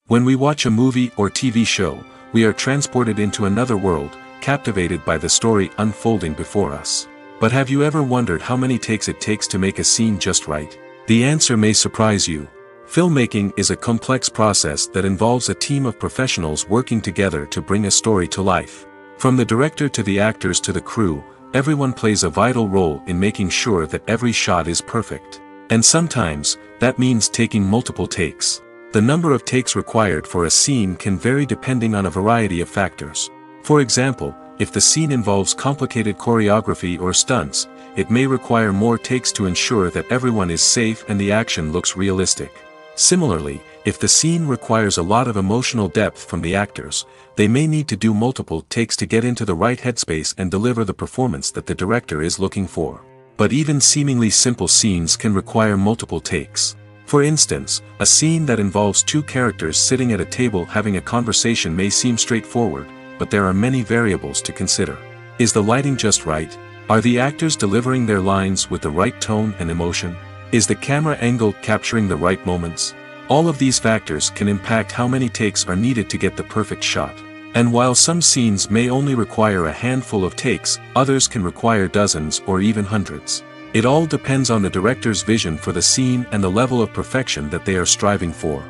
When we watch a movie or TV show, we are transported into another world, captivated by the story unfolding before us. But have you ever wondered how many takes it takes to make a scene just right? The answer may surprise you. Filmmaking is a complex process that involves a team of professionals working together to bring a story to life. From the director to the actors to the crew, everyone plays a vital role in making sure that every shot is perfect. And sometimes, that means taking multiple takes. The number of takes required for a scene can vary depending on a variety of factors. For example, if the scene involves complicated choreography or stunts, it may require more takes to ensure that everyone is safe and the action looks realistic. Similarly, if the scene requires a lot of emotional depth from the actors, they may need to do multiple takes to get into the right headspace and deliver the performance that the director is looking for. But even seemingly simple scenes can require multiple takes. For instance, a scene that involves two characters sitting at a table having a conversation may seem straightforward, but there are many variables to consider. Is the lighting just right? Are the actors delivering their lines with the right tone and emotion? Is the camera angle capturing the right moments? All of these factors can impact how many takes are needed to get the perfect shot. And while some scenes may only require a handful of takes, others can require dozens or even hundreds. It all depends on the director's vision for the scene and the level of perfection that they are striving for.